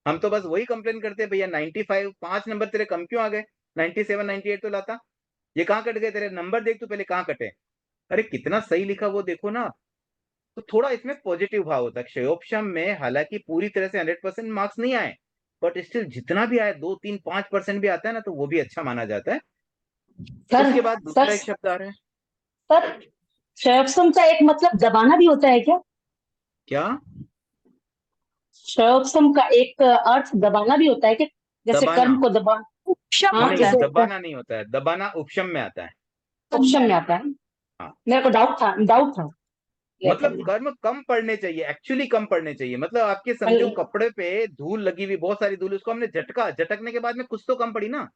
हम तो बस वही कंप्लेन करते हैं, भैया 95 5 नंबर तेरे कम क्यों आ गए? 97 98 तो लाता, ये कहाँ कट गए तेरे नंबर? देख तू पहले कहाँ कटे, अरे कितना सही लिखा वो देखो ना। तो थोड़ा इसमें पॉजिटिव भाव होता है। क्षयोपशम में हालांकि पूरी तरह से 100% मार्क्स नहीं आए, बट स्टिल जितना भी आए, 2 3 5% भी आता है ना, तो वो भी अच्छा माना जाता है। सर उसके बाद सर दूसरा एक शब्द आ रहा है, सर क्षयोपशम का एक मतलब दबाना भी होता है क्या? क्या? क्षयोपशम का एक अर्थ दबाना भी होता है क्या? जैसे दबाना? कर्म को दबा। उपशम हाँ, होता नहीं, है। जैसे दबाना नहीं होता है, दबाना उपशम में आता है। उपशम में आता है। हाँ, मेरे को डाउट था क्लियर मतलब करना। कर्म कम पड़ने चाहिए, एक्चुअली कम पड़ने चाहिए। मतलब आपके समझो हल, कपड़े पे धूल लगी हुई, बहुत सारी धूल, उसको हमने झटका, झटकने के बाद में कुछ तो कम पड़ी ना,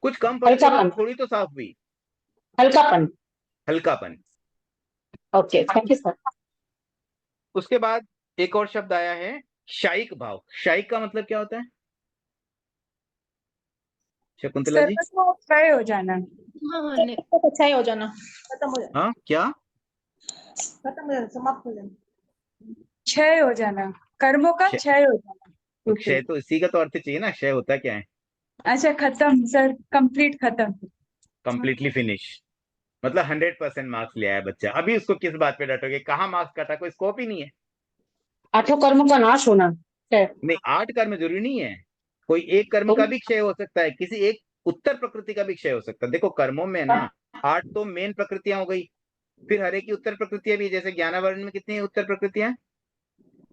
कुछ कम पड़ी तो वो हल्कापन थोड़ी तो साफ हुई। हल्कापन। हल्कापन। Okay, thank you sir. उसके बाद एक और शब्द आया है शायिक भाव, शायिक का मतलब क्या होता है शकुंतला सर जी? बस वो क्षय हो जाना। हाँ हाँ अच्छा ही हो जाना। खत्म हो जाना, हाँ क्या? खत्म हो जाना, समाप्त हो जाना। क्षय हो जाना, कर्मों का क्षय, क्षय हो जाना। तो बिल्कुल। क्षय तो इसी का तो अर्थ चाहिए ना, क्षय होता क्या है? अच्छा खत्म सर, कंप्लीट खत्म। कंप्लीटली फिनिश, मतलब 100% मार्क्स ले आया बच्चा। अभी उसको किस बात पे डांटोगे? कहाँ मार्क्स काटा? कोई स्कोप ही नहीं है। आठों कर्मों का नाश होना है। नहीं, 8 कर्म जरूरी नहीं है, कोई एक कर्म तो का भी क्षय हो सकता है, किसी एक उत्तर प्रकृति का भी क्षय हो सकता है। देखो कर्मों में ना 8 तो मेन प्रकृतियां हो गई, फिर हर एक की उत्तर प्रकृतियां भी, जैसे ज्ञानावरण में कितनी उत्तर प्रकृतियां हैं?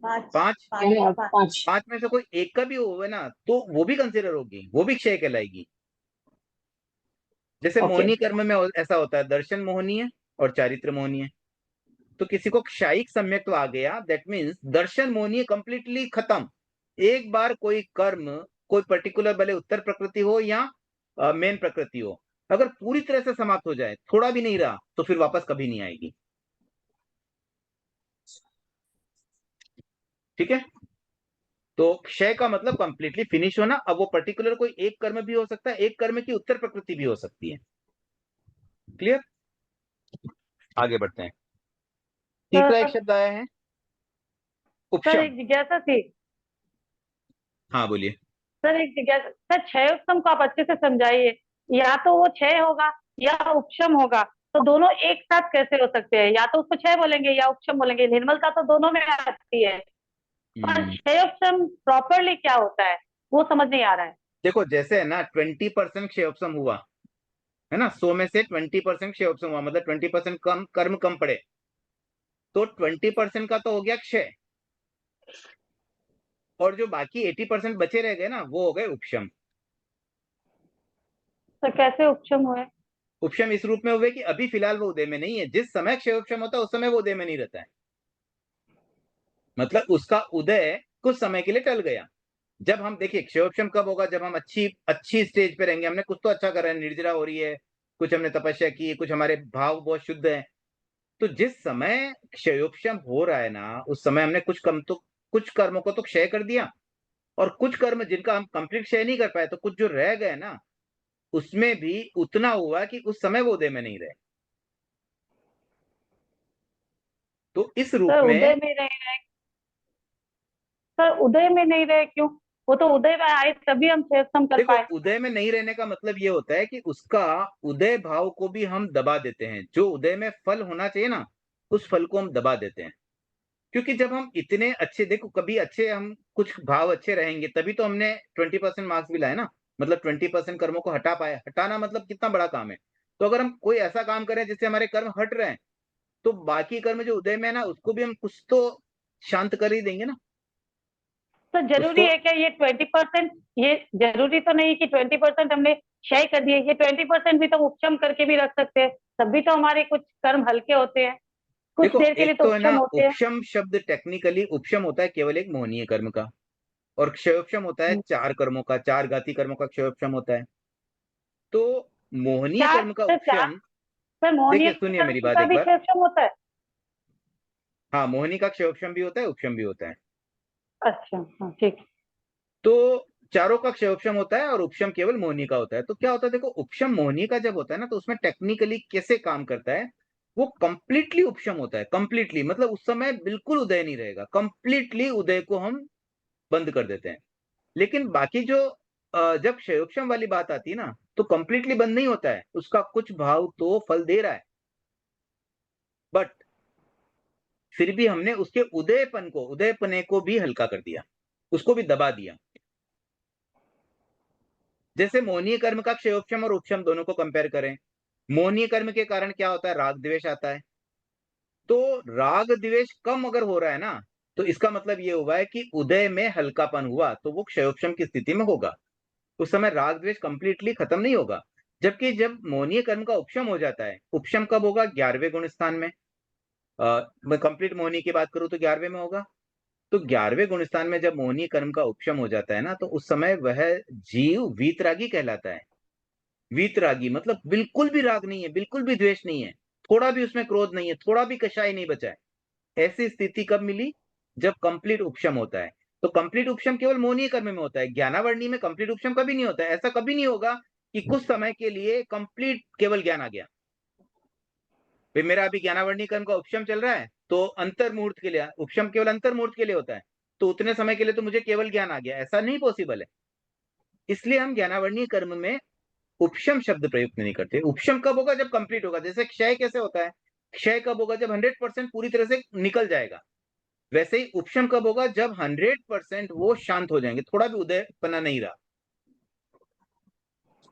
5 5। 5 5। 5। 5 में से कोई एक का भी होगा ना तो वो भी कंसिडर होगी, वो भी क्षय कहलाएगी। जैसे ओके। मोहनी कर्म में ऐसा होता है, दर्शन मोहनी है और चारित्र मोहनी है। तो किसी को क्षयिक सम्यक्त्व आ गया, दैट मीन्स दर्शन मोहनी कंप्लीटली खत्म। एक बार कोई कर्म, कोई पर्टिकुलर भले उत्तर प्रकृति हो या मेन प्रकृति हो, अगर पूरी तरह से समाप्त हो जाए, थोड़ा भी नहीं रहा, तो फिर वापस कभी नहीं आएगी। ठीक है? तो क्षय का मतलब कंप्लीटली फिनिश होना। अब वो पर्टिकुलर कोई एक कर्म भी हो सकता है, एक कर्म की उत्तर प्रकृति भी हो सकती है। क्लियर? आगे बढ़ते हैं। तीसरा एक सर शब्द आया है सर उपशम। एक जिज्ञासा थी। हाँ बोलिए। सर एक जिज्ञासा, सर क्षय उपशम को आप अच्छे से समझाइए। या तो वो क्षय होगा या उपशम होगा, तो दोनों एक साथ कैसे हो सकते हैं? या तो उसको क्षय बोलेंगे या उपशम बोलेंगे। निर्मलता तो दोनों में आती है, पर हम्म, क्षय उपशम प्रॉपरली क्या होता है वो समझ नहीं आ रहा है। देखो जैसे है ना 20% क्षय उपशम हुआ है ना, 100 में से 20% क्षय उपशम हुआ, मतलब 20% कम कर्म कम पड़े, तो 20% का तो हो गया क्षय, और जो बाकी 80% बचे रह गए ना, वो हो गए उपशम। तो कैसे उपशम हुए? उपशम इस रूप में हुए कि अभी फिलहाल वो उदय में नहीं है। जिस समय क्षय उपशम होता है उस समय वो उदय में नहीं रहता है, मतलब उसका उदय कुछ समय के लिए टल गया। जब हम देखिए क्षयोपशम कब होगा, जब हम अच्छी अच्छी स्टेज पे रहेंगे, हमने कुछ तो अच्छा करा है, निर्जरा हो रही है, कुछ हमने तपस्या की है, कुछ हमारे भाव बहुत शुद्ध है। तो जिस समय क्षयोपशम हो रहा है ना, उस समय हमने कुछ कर्मों को तो क्षय कर दिया, और कुछ कर्म जिनका हम कंप्लीट क्षय नहीं कर पाए, तो कुछ जो रह गए ना, उसमें भी उतना हुआ कि उस समय वो उदय में नहीं रहे। तो इस रूप सर में उदय में नहीं रहे? सर उदय में नहीं रहे क्यों? वो तो उदय में आए तभी हम क्षय उपशम कर देखो पाए। उदय में नहीं रहने का मतलब ये होता है कि उसका उदय भाव को भी हम दबा देते हैं। जो उदय में फल होना चाहिए ना, उस फल को हम दबा देते हैं। क्योंकि जब हम इतने अच्छे, देखो कभी अच्छे हम कुछ भाव अच्छे रहेंगे तभी तो हमने 20% मार्क्स भी लाए ना, मतलब 20% कर्मों को हटा पाए। हटाना मतलब कितना बड़ा काम है। तो अगर हम कोई ऐसा काम करें जिससे हमारे कर्म हट रहे हैं, तो बाकी कर्म जो उदय में है ना, उसको भी हम कुछ तो शांत कर ही देंगे ना। तो जरूरी उसको है क्या ये 20%? ये जरूरी तो नहीं कि 20% हमने क्षय कर दिए, ये 20% भी तो उपशम करके भी रख सकते हैं। तब भी तो हमारे कुछ कर्म हल्के होते हैं, कुछ देखो, देर के लिए एक तो तो है ना उपशम होते हैं। उपशम शब्द, टेक्निकली उपशम होता है केवल एक मोहनीय कर्म का, और क्षयोपशम होता है 4 कर्मों का, 4 घाती कर्मों का क्षयोपशम होता है। तो मोहनीय चार कर्म का सर, चार उपशम, सर मोहनीय देखिए सुनिए मेरी कर्म बात का एक भी बार। क्षय उपशम होता है? हाँ, मोहनी का क्षयोपशम भी होता है, उपशम भी होता है। अच्छा हाँ ठीक है। तो चारों का क्षयोपशम होता है और उपशम केवल मोहनी का होता है। तो क्या होता है, देखो उपशम मोहनी का जब होता है ना, तो उसमें टेक्निकली कैसे काम करता है, वो कंप्लीटली उपशम होता है। कंप्लीटली मतलब उस समय बिल्कुल उदय नहीं रहेगा, कंप्लीटली उदय को हम बंद कर देते हैं। लेकिन बाकी जो जब क्षयोपशम वाली बात आती है ना, तो कंप्लीटली बंद नहीं होता है, उसका कुछ भाव तो फल दे रहा है, बट फिर भी हमने उसके उदयपने को भी हल्का कर दिया, उसको भी दबा दिया। जैसे मोहनीय कर्म का क्षयोपशम और उपशम दोनों को कंपेयर करें, मोहनीय कर्म के कारण क्या होता है, राग द्वेष आता है। तो राग द्वेष कम अगर हो रहा है ना, तो इसका मतलब ये हुआ है कि उदय में हल्कापन हुआ, तो वो क्षयोपशम की स्थिति में होगा। उस समय राग द्वेष कंप्लीटली खत्म नहीं होगा। जबकि जब मोहनीय कर्म का उपशम हो जाता है, उपशम कब होगा, 11वें गुण स्थान में। मैं कंप्लीट मोहनी की बात करूं तो 11वें में होगा। तो 11वें गुण स्थान में जब मोहनीय कर्म का उपशम हो जाता है ना, तो उस समय वह जीव वीतरागी कहलाता है। वीतरागी मतलब बिल्कुल भी राग नहीं है, बिल्कुल भी द्वेष नहीं है, थोड़ा भी उसमें क्रोध नहीं है, थोड़ा भी कषाय नहीं बचा है। ऐसी स्थिति कब मिली, जब कंप्लीट उपशम होता है। तो कंप्लीट उपशम केवल मोहनीय कर्म में होता है, ज्ञानावर्णीय में कंप्लीट उपशम कभी नहीं होता है। ऐसा कभी नहीं होगा कि कुछ समय के लिए कंप्लीट केवल ज्ञान आ गया। भाई मेरा अभी ज्ञानावर्णीय कर्म का उपशम चल रहा है तो अंतर मुहूर्त के लिए, उपशम केवल अंतर मुहूर्त के लिए होता है, तो उतने समय के लिए तो मुझे केवल ज्ञान आ गया, ऐसा नहीं पॉसिबल है। इसलिए हम ज्ञानावर्णीय कर्म में उपशम शब्द प्रयुक्त नहीं करते। उपशम कब होगा? जब कंप्लीट होगा। जैसे क्षय कैसे होता है? क्षय कब होगा? जब 100% पूरी तरह से निकल जाएगा। वैसे ही उपशम कब होगा? जब 100% वो शांत हो जाएंगे, थोड़ा भी उदयपना नहीं रहा।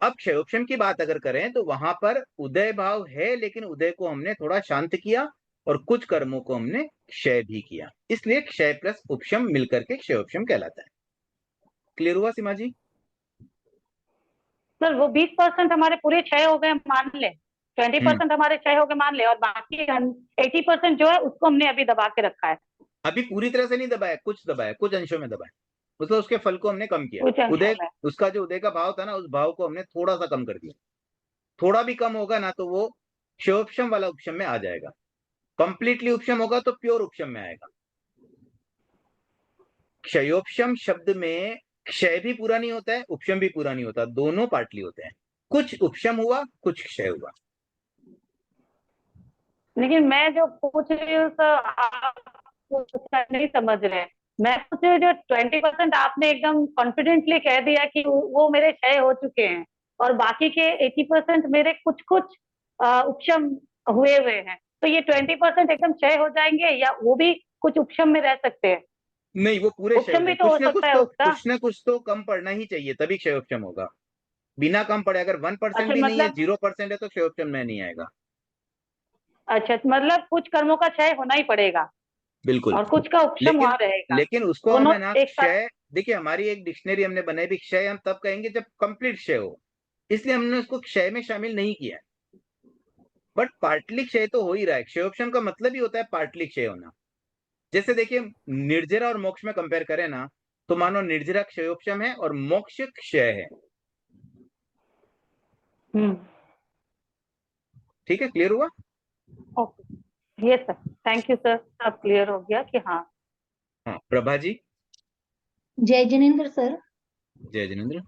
अब क्षयोपशम की बात अगर करें तो वहां पर उदय भाव है, लेकिन उदय को हमने थोड़ा शांत किया और कुछ कर्मों को हमने क्षय भी किया, इसलिए क्षय प्लस उपशम मिलकर के क्षयोपशम कहलाता है। क्लियर हुआ सीमा जी? सर वो 20% हमारे पूरे क्षय हो गए मान ले, 20% हमारे क्षय हो गए मान ले, और बाकी 80% जो है उसको हमने अभी दबा के रखा है। अभी पूरी तरह से नहीं दबाया, कुछ दबाया, कुछ अंशों में दबाया, मतलब उसके फल को हमने कम किया। कुछ अंशों उदय, में। उसका जो उदय का भाव था ना, उस भाव को हमने थोड़ा सा कम कर दिया। थोड़ा भी कम होगा ना तो वो क्षयोपशम वाला उपशम में आ जाएगा। कंप्लीटली उपशम होगा तो प्योर उपशम में आएगा। क्षयोपशम शब्द में क्षय भी पूरा नहीं होता है, उपशम भी पूरा नहीं होता, दोनों पार्टली होते हैं। कुछ उपशम हुआ, कुछ क्षय हुआ। लेकिन मैं जो पूछ रही हूँ सर, आप नहीं समझ रहे। मैं पूछ रही हूँ जो 20% आपने एकदम कॉन्फिडेंटली कह दिया कि वो मेरे क्षय हो चुके हैं, और बाकी के 80% मेरे कुछ कुछ उपशम हुए हैं, तो ये 20% एकदम क्षय हो जाएंगे या वो भी कुछ उपशम में रह सकते हैं? नहीं, वो पूरे क्षय हो उपशम भी गए। तो हो सकता है उसका। कुछ ना कुछ तो कम पड़ना ही चाहिए, तभी क्षयोपशम होगा। बिना कम पड़े अगर 1% अच्छा भी नहीं है, मतलब, 0% है, तो क्षयोपशम में नहीं आएगा। अच्छा मतलब कुछ कर्मों का क्षय होना ही पड़ेगा बिल्कुल। और कुछ का उपशम लेकिन वहां रहेगा, लेकिन उसको दोनों हमें ना एक साथ। क्षय, देखिए हमारी एक डिक्शनरी हमने बनाई भी, क्षय हम तब कहेंगे जब कंप्लीट क्षय हो, इसलिए हमने उसको क्षय में शामिल नहीं किया। बट पार्टली क्षय तो हो ही रहा है। क्षयोपशम का मतलब ही होता है पार्टली क्षय होना। जैसे देखिए निर्जरा और मोक्ष में कंपेयर करें ना, तो मानो निर्जरा क्षयोपशम है और मोक्ष क्षय है। ठीक है, क्लियर हुआ? Okay, yes sir, thank you sir, सब क्लियर हो गया कि हाँ। हाँ, प्रभा जी। जय जिनेन्द्र सर। जय जिनेन्द्र।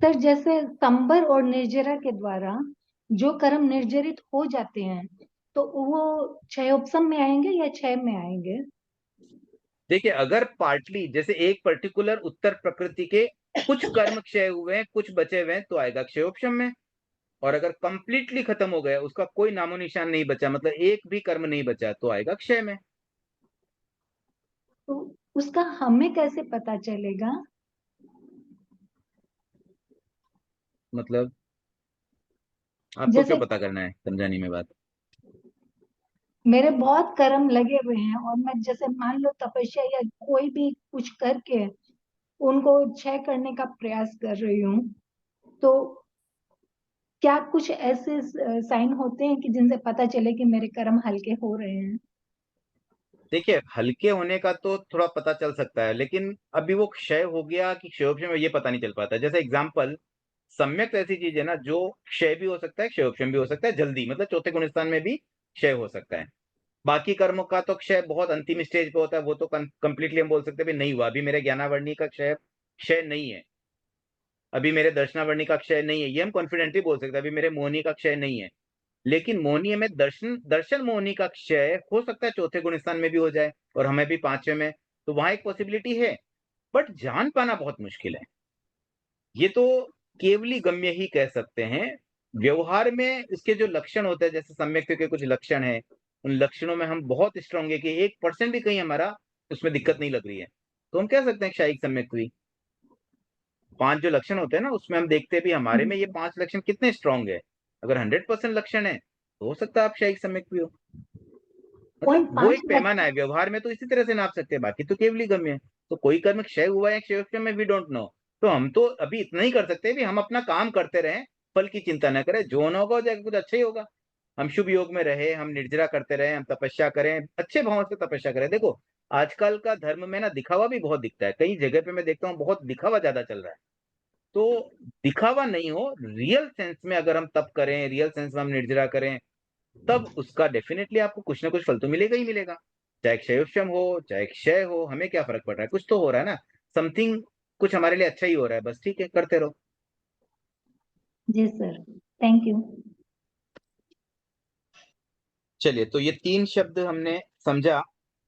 सर जैसे संबर और निर्जरा के द्वारा जो कर्म निर्जरित हो जाते हैं तो वो क्षयोपशम में आएंगे या क्षय में आएंगे? देखिए अगर पार्टली, जैसे एक पर्टिकुलर उत्तर प्रकृति के कुछ कर्म क्षय हुए हैं, कुछ बचे हुए हैं, तो आएगा क्षयोपशम में। और अगर कंप्लीटली खत्म हो गया, उसका कोई नामो निशान नहीं बचा, मतलब एक भी कर्म नहीं बचा, तो आएगा क्षय में। तो उसका हमें कैसे पता चलेगा? मतलब आपको जैसे क्यों पता करना है, समझानी में बात? मेरे बहुत कर्म लगे हुए हैं और मैं जैसे मान लो तपस्या या कोई भी कुछ करके उनको क्षय करने का प्रयास कर रही हूँ, तो क्या कुछ ऐसे साइन होते हैं कि जिनसे पता चले कि मेरे कर्म हल्के हो रहे हैं? देखिए हल्के होने का तो थोड़ा पता चल सकता है, लेकिन अभी वो क्षय हो गया कि क्षयोपशम में, ये पता नहीं चल पाता। जैसे एग्जाम्पल, सम्यक ऐसी चीज है ना जो क्षय भी हो सकता है, क्षयोपशम भी हो सकता है जल्दी, मतलब चौथे गुण स्थान में भी क्षय हो सकता है। बाकी कर्मों का तो क्षय बहुत अंतिम स्टेज पे होता है, वो तो कंप्लीटली हम बोल सकते हैं नहीं हुआ। अभी मेरे ज्ञानावर्णी का क्षय क्षय नहीं है, अभी मेरे दर्शनावर्णी का क्षय नहीं है, ये हम कॉन्फिडेंटली बोल सकते हैं। अभी मेरे मोहनी का क्षय नहीं है, लेकिन मोहनीय में दर्शन मोहनी का क्षय हो सकता है चौथे गुण स्थान में भी हो जाए और हमें भी पांचवें में, तो वहां एक पॉसिबिलिटी है, बट जान पाना बहुत मुश्किल है। ये तो केवली गम्य ही कह सकते हैं। व्यवहार में इसके जो लक्षण होते हैं, जैसे सम्यक के कुछ लक्षण है, उन लक्षणों में हम बहुत स्ट्रांग है कि 1% भी कहीं हमारा उसमें दिक्कत नहीं लग रही है, तो हम कह सकते हैं क्षायिक सम्यक हुई। 5 जो लक्षण होते हैं ना, उसमें हम देखते हैं भी हमारे में ये 5 लक्षण कितने स्ट्रांग है। अगर 100% लक्षण है तो हो सकता है आप क्षायिक सम्यक भी हो। कोई मतलब वो एक 5 पैमाना है, व्यवहार में तो इसी तरह से नाप सकते हैं, बाकी तो केवली गम्य है। तो कोई कर्म क्षय हुआ है क्षयोपशम में, वी डोंट नो। तो हम तो अभी इतना ही कर सकते हैं भी हम अपना काम करते रहें, फल की चिंता न करें, जो होना होगा हो जाएगा, कुछ अच्छा ही होगा। हम शुभ योग में रहे, हम निर्जरा करते रहे, हम तपस्या करें, अच्छे भाव से तपस्या करें। देखो आजकल का धर्म में ना दिखावा भी बहुत दिखता है, कई जगह पे मैं देखता हूँ बहुत दिखावा ज्यादा चल रहा है। तो दिखावा नहीं हो, रियल सेंस में अगर हम तप करें, रियल सेंस में हम निर्जरा करें, तब उसका डेफिनेटली आपको कुछ ना कुछ फल तो मिलेगा ही मिलेगा। चाहे क्षयोपशम हो चाहे क्षय हो, हमें क्या फर्क पड़ रहा है, कुछ तो हो रहा है ना, समथिंग कुछ हमारे लिए अच्छा ही हो रहा है, बस ठीक है, करते रहो। जी सर, थैंक यू। चलिए, तो ये 3 शब्द हमने समझा।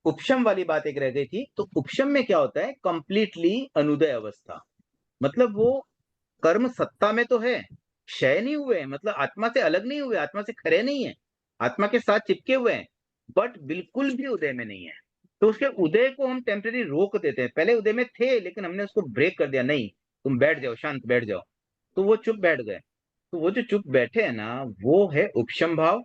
उपशम वाली बात एक रह गई थी। तो उपशम में क्या होता है, कंप्लीटली अनुदय अवस्था, मतलब वो कर्म सत्ता में तो है, क्षय नहीं हुए हैं, मतलब आत्मा से अलग नहीं हुए, आत्मा से खरे नहीं है, आत्मा के साथ चिपके हुए हैं, बट बिल्कुल भी उदय में नहीं है। तो उसके उदय को हम टेम्परेरी रोक देते हैं। पहले उदय में थे लेकिन हमने उसको ब्रेक कर दिया, नहीं तुम बैठ जाओ, शांत बैठ जाओ, तो वो चुप बैठ गए। तो वो जो चुप बैठे हैं ना, वो है उपशम भाव।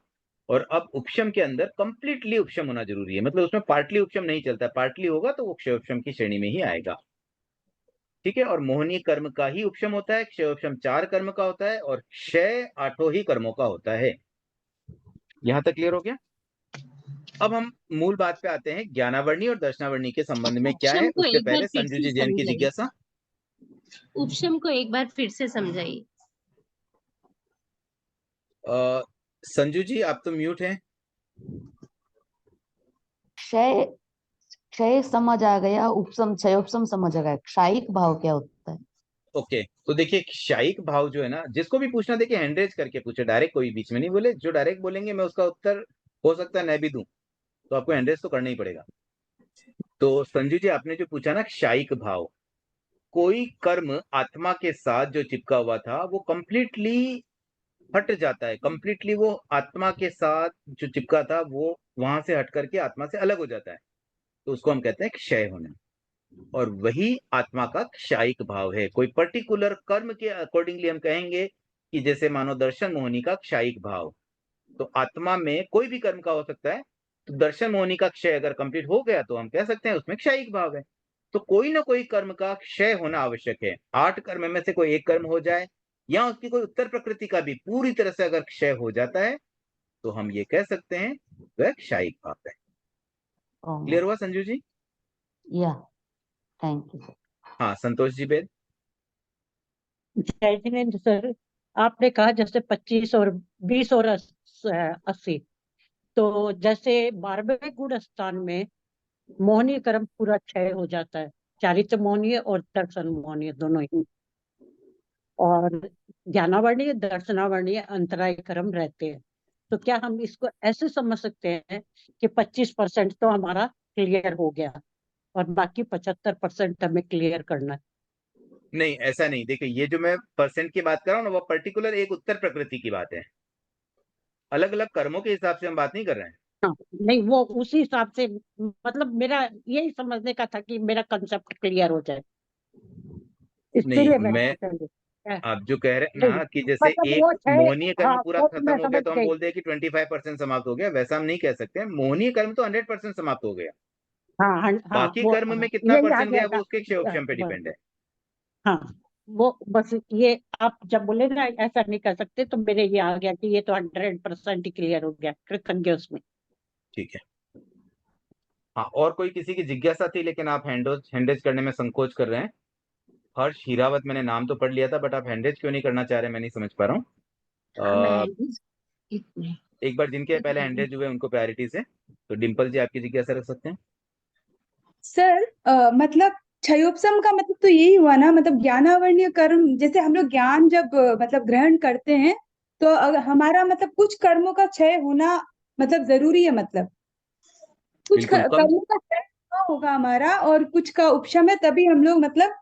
और अब उपशम के अंदर कंप्लीटली उपशम होना जरूरी है, मतलब उसमें पार्टली उपशम नहीं चलता, पार्टली होगा तो वो क्षय उपशम की श्रेणी में ही आएगा। ठीक है, और मोहनीय कर्म का ही उपशम होता है, क्षयोपशम 4 कर्म का होता है, और क्षय 8 ही कर्मों का होता है। यहां तक क्लियर हो गया? अब हम मूल बात पे आते हैं, ज्ञानावर्णी और दर्शनावर्णी के संबंध में क्या है। उपशम को उससे एक बार पहले फिर संजू से जी जैन की समझाइए। जिज्ञासा। उपशम को एक बार फिर से समझाइए। संजू जी आप तो म्यूट हैं। क्षय क्षय समझ आ गया, उपशम क्षयोपशम समझ आ गया, क्षायिक भाव क्या होता है? ओके, तो देखिए क्षायिक भाव जो है ना, जिसको भी पूछना देखिए हैंड रेज करके पूछे, डायरेक्ट कोई बीच में नहीं बोले। जो डायरेक्ट बोलेंगे मैं उसका उत्तर हो सकता है मैं भी दूं, तो आपको हैंड रेज तो करना ही पड़ेगा। तो संजू जी आपने जो पूछा ना क्षायिक भाव, कोई कर्म आत्मा के साथ जो चिपका हुआ था वो कंप्लीटली हट जाता है, कंप्लीटली वो आत्मा के साथ जो चिपका था वो वहां से हट करके आत्मा से अलग हो जाता है, तो उसको हम कहते हैं क्षय होना। और वही आत्मा का क्षायिक भाव है। कोई पर्टिकुलर कर्म के अकॉर्डिंगली हम कहेंगे कि जैसे मानो दर्शन मोहनी का क्षायिक भाव, तो आत्मा में कोई भी कर्म का हो सकता है। तो दर्शन मोहनी का क्षय अगर कंप्लीट हो गया तो हम कह सकते हैं उसमें क्षायिक भाव है। तो कोई ना कोई कर्म का क्षय होना आवश्यक है। 8 कर्म में से कोई एक कर्म हो जाए या उसकी कोई उत्तर प्रकृति का भी पूरी तरह से अगर क्षय हो जाता है तो हम ये कह सकते हैं वह क्षायिक भाव है। क्लियर हुआ संजू जी? या थैंक यू। हाँ, संतोष जी बेद। जय जिनेन्द्र सर, आपने कहा जैसे 25 और 20 और 80, तो जैसे 12वें गुण स्थान में मोहनीय कर्म पूरा क्षय हो जाता है, चारित्र मोहनीय और दर्शन मोहनीय दोनों ही, और ज्ञानावर्णीय दर्शनावर्णीय अंतराय कर्म रहते हैं। तो क्या हम इसको ऐसे समझ सकते हैं कि 25% तो हमारा क्लियर हो गया और बाकी 75% हमें क्लियर करना है? नहीं, ऐसा नहीं। देखिए ये जो मैं परसेंट की बात कर रहा हूँ ना, वो पर्टिकुलर एक उत्तर प्रकृति की बात है, अलग अलग कर्मों के हिसाब से हम बात नहीं कर रहे हैं। हाँ, नहीं वो उसी हिसाब से, मतलब मेरा यही समझने का था कि मेरा कंसेप्ट क्लियर हो जाए, नहीं, इसलिए मैंने मैं पूछा ये। आप जो कह रहे हैं नहीं, ना कि जैसे मतलब वो एक है। मोहनीय कर्म हाँ, पूरा वो तो खत्म मैं हो गया समझ तो हम गई। बोलते हैं कि 25% समाप्त हो गया, वैसा हम नहीं कह सकते। मोहनीय कर्म तो 100% समाप्त हो गया। हाँ हाँ हाँ, बाकी वो कर्म हाँ, में कितना यही आ परसेंट गया गया था। वो उसके क्षयोपशम पे डिपेंड है। हाँ, वो बस ये आप जब बोले ना ऐसा नहीं कर सकते, तो मेरे ये आ गया कि ये तो 100% ही क्लियर हो गया, कृतज्ञ उसमें। ठीक है। हाँ, और कोई किसी की जिज्ञासा थी लेकिन आप हैंडेज करने में संकोच कर रहे हैं। हर्ष हीरावत, मैंने नाम तो पढ़ लिया था बट आप हैंडेज क्यों नहीं करना चाह रहे, मैं नहीं समझ पा रहा हूँ। एक बार जिनके पहले हैंडेज हुए उनको प्रायोरिटी से। तो डिंपल जी आपकी जिज्ञासा रख सकते हैं। सर मतलब क्षयोपशम का मतलब तो यही हुआ ना, मतलब ज्ञानावर्णीय कर्म, जैसे हम लोग ज्ञान जब मतलब ग्रहण करते हैं, तो अगर हमारा मतलब कुछ कर्मों का क्षय होना मतलब जरूरी है, मतलब कुछ बिल्कुल कम। कर्मों का क्षय होना होगा हमारा और कुछ का उपशम है, तभी हम लोग मतलब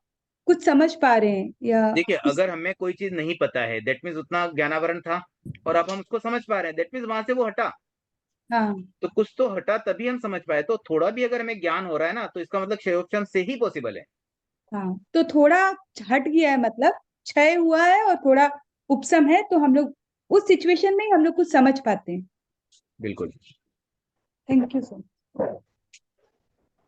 कुछ समझ पा रहे हैं या देखिए कुछ। अगर हमें कोई चीज नहीं पता है, दैट मीन्स उतना ज्ञानावरण था और अब हम उसको समझ पा रहे हैं, दैट मीन्स वहां से वो हटा। हाँ तो कुछ तो हटा तभी हम समझ पाए। तो थोड़ा भी अगर हमें ज्ञान हो रहा है ना, तो इसका मतलब क्षयोपशम से ही पॉसिबल है। हाँ, तो थोड़ा हट गया है, मतलब क्षय हुआ है और थोड़ा उपशम है, तो हम लोग उस सिचुएशन में ही हम लोग कुछ समझ पाते हैं। बिल्कुल। Thank you sir.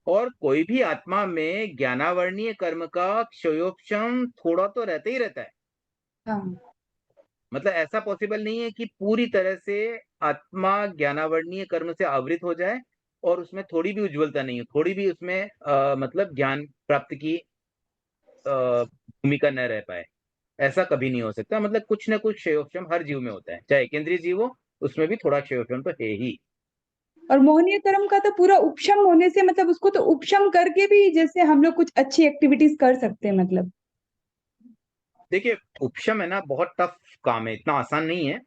और कोई भी आत्मा में ज्ञानावर्णीय कर्म का क्षयोपशम थोड़ा तो रहता ही रहता है। हाँ मतलब ऐसा पॉसिबल नहीं है कि पूरी तरह से आत्मा ज्ञानावर्णीय कर्म से आवृत हो जाए और उसमें थोड़ी भी उज्ज्वलता नहीं हो, थोड़ी भी उसमें मतलब ज्ञान प्राप्त की भूमिका न रह पाए। ऐसा कभी नहीं हो सकता। मतलब कुछ ना कुछ क्षयोपशम हर जीव में होता है, चाहे केंद्रीय जीव हो, उसमें भी थोड़ा क्षयोपशम तो है ही। और मोहनीय कर्म का तो पूरा उपशम होने से मतलब उसको तो उपशम करके भी जैसे हम लोग कुछ अच्छी एक्टिविटीज कर सकते हैं मतलब। देखिए, उपशम है ना बहुत टफ काम है, इतना आसान नहीं है।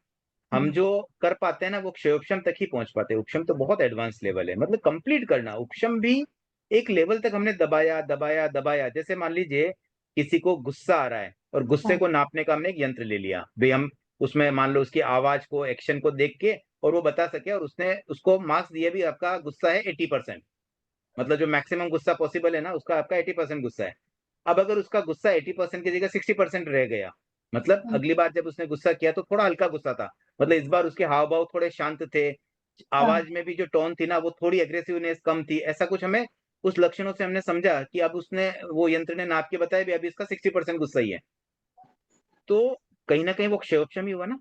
हम जो कर पाते हैं ना वो क्षयोपशम तक ही पहुंच पाते हैं। उपशम तो बहुत एडवांस लेवल है, मतलब कंप्लीट करना। उपशम भी एक लेवल तक हमने दबाया दबाया दबाया। जैसे मान लीजिए किसी को गुस्सा आ रहा है और गुस्से को नापने का हमने एक यंत्र ले लिया भाई, हम उसमें मान लो उसकी आवाज को, एक्शन को देख के और वो बता सके, और उसने उसको मार्क्स दिया भी आपका गुस्सा है 80%, मतलब जो मैक्सिमम गुस्सा पॉसिबल है ना उसका आपका 80% गुस्सा है। अब अगर उसका गुस्सा 80% की जगह 60% रह गया, मतलब अगली बार जब उसने गुस्सा किया तो थोड़ा हल्का गुस्सा था, मतलब इस बार उसके हाव भाव थोड़े शांत थे, आवाज में भी जो टोन थी ना वो थोड़ी एग्रेसिवनेस कम थी, ऐसा कुछ हमें उस लक्षणों से हमने समझा कि अब उसने, वो यंत्र ने नाप के बताया भी अभी इसका 60% गुस्सा ही है। तो कहीं ना कहीं वो क्षयोपशम ही हुआ ना,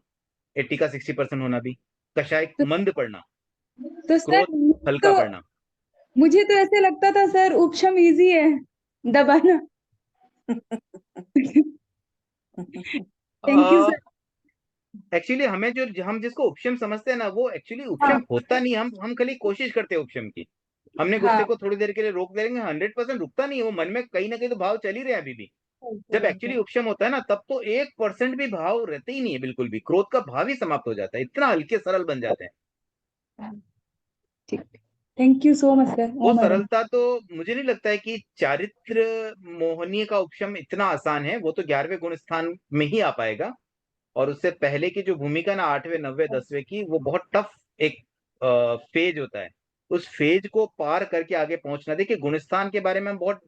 80 का 60% होना भी। कषाय तो, मंद पड़ना, तो सर क्रोध हल्का पड़ना। मुझे तो ऐसे लगता था सर उपशम इजी है दबाना। Thank you sir. एक्चुअली हमें जो, हम जिसको उपशम समझते हैं ना वो एक्चुअली हाँ उपशम होता नहीं। हम खाली कोशिश करते हैं उपशम की। हमने हाँ गुस्से को थोड़ी देर के लिए रोक देंगे, 100% रुकता नहीं है वो, मन में कहीं ना कहीं तो भाव चल ही रहे हैं अभी भी। जब एक्चुअली उपशम होता है ना तब तो 1% भी भाव रहते ही नहीं है, बिल्कुल भी क्रोध का भाव ही समाप्त हो जाता है, इतना हल्के सरल बन जाते हैं। ठीक। Thank you so much sir. वो सरलता तो मुझे नहीं लगता है कि चारित्र मोहनीय का उपशम इतना आसान है, वो तो 11वें गुण स्थान में ही आ पाएगा। और उससे पहले की जो भूमिका ना 8वें 9वें 10वें की, वो बहुत टफ एक फेज होता है। उस फेज को पार करके आगे पहुंचना, देखिए गुणस्थान के बारे में हम बहुत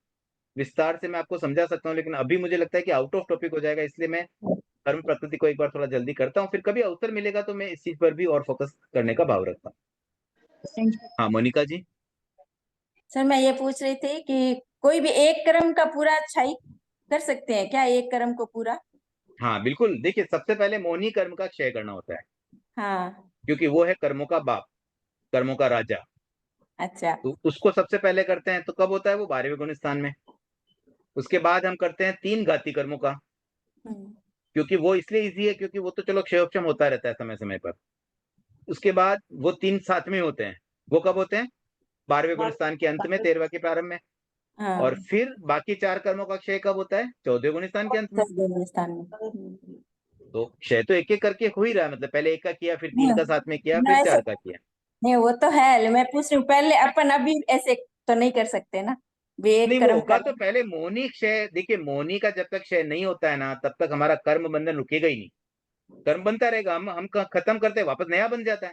विस्तार से मैं आपको समझा सकता हूँ, लेकिन अभी मुझे लगता है कि आउट ऑफ टॉपिक हो जाएगा, इसलिए मैं कर्म प्रकृति को एक बार थोड़ा जल्दी करता हूँ, फिर कभी अवसर मिलेगा तो मैं इस चीज पर भी और फोकस करने का भाव रखता हूँ। हाँ मोनिका जी। सर मैं ये पूछ रही थी कि कोई भी एक कर्म का पूरा अच्छाई कर सकते हैं क्या, एक कर्म को पूरा? हाँ बिल्कुल, देखिए सबसे पहले मोहिनी कर्म का क्षय करना होता है, हाँ। क्योंकि वो है कर्मों का बाप, कर्मों का राजा। अच्छा। तो उसको सबसे पहले करते हैं, तो कब होता है वो 12वें गुण स्थान में। उसके बाद हम करते हैं 3 घाती कर्मों का, क्योंकि वो इसलिए इजी है क्योंकि वो तो चलो क्षयोपशम होता रहता है समय समय पर। उसके बाद वो 3 साथ में होते हैं, वो कब होते हैं? 12वें गुण स्थान के अंत में, 13वां के प्रारंभ में। और हाँ। फिर बाकी 4 कर्मों का क्षय कब होता है? 14वें गुण स्थान के अंत में। स्थान में। तो क्षय तो एक एक करके हो ही रहा है, मतलब पहले 1 का किया, फिर 3 का साथ में किया, नहीं फिर ऐसे 4 का किया। नहीं, वो तो है, मैं पूछ रही हूँ पहले अपन अभी ऐसे तो नहीं कर सकते ना, भी एक नहीं वो कर्म होगा कर। तो पहले मोहनी क्षय, देखिए मोहनी का जब तक क्षय नहीं होता है ना तब तक हमारा कर्म बंधन रुकेगा ही नहीं, कर्म बनता रहेगा, हम खत्म करते हैं वापस नया बन जाता है,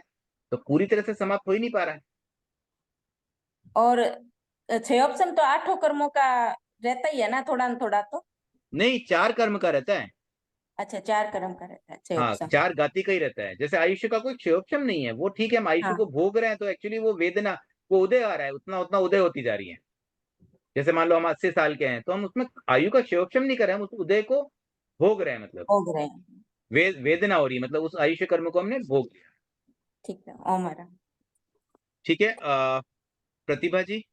तो पूरी तरह से समाप्त हो ही नहीं पा रहा है। और छह ऑप्शन तो 8 कर्मों का रहता ही है ना, थोड़ा न थोड़ा तो। नहीं 4 कर्म का रहता है। अच्छा 4 कर्म का रहता है छह हाँ ऑप्शन। 4 घाती का ही रहता है, जैसे आयुष्य का कोई क्षयोपशम नहीं है, वो ठीक है हम आयुष्य हाँ। को भोग रहे हैं तो एक्चुअली वो वेदना, वो उदय आ रहा है, उतना उतना उदय होती जा रही है। जैसे मान लो हम 80 साल के हैं तो हम उसमें आयु का क्षयोपशम नहीं कर रहे हैं, हम उस उदय को भोग रहे हैं, मतलब भोग रहे हैं। वेदना हो रही है, मतलब उस आयुष्य कर्म को हमने भोग लिया। ठीक है ओमरा। ठीक है। प्रतिभा जी।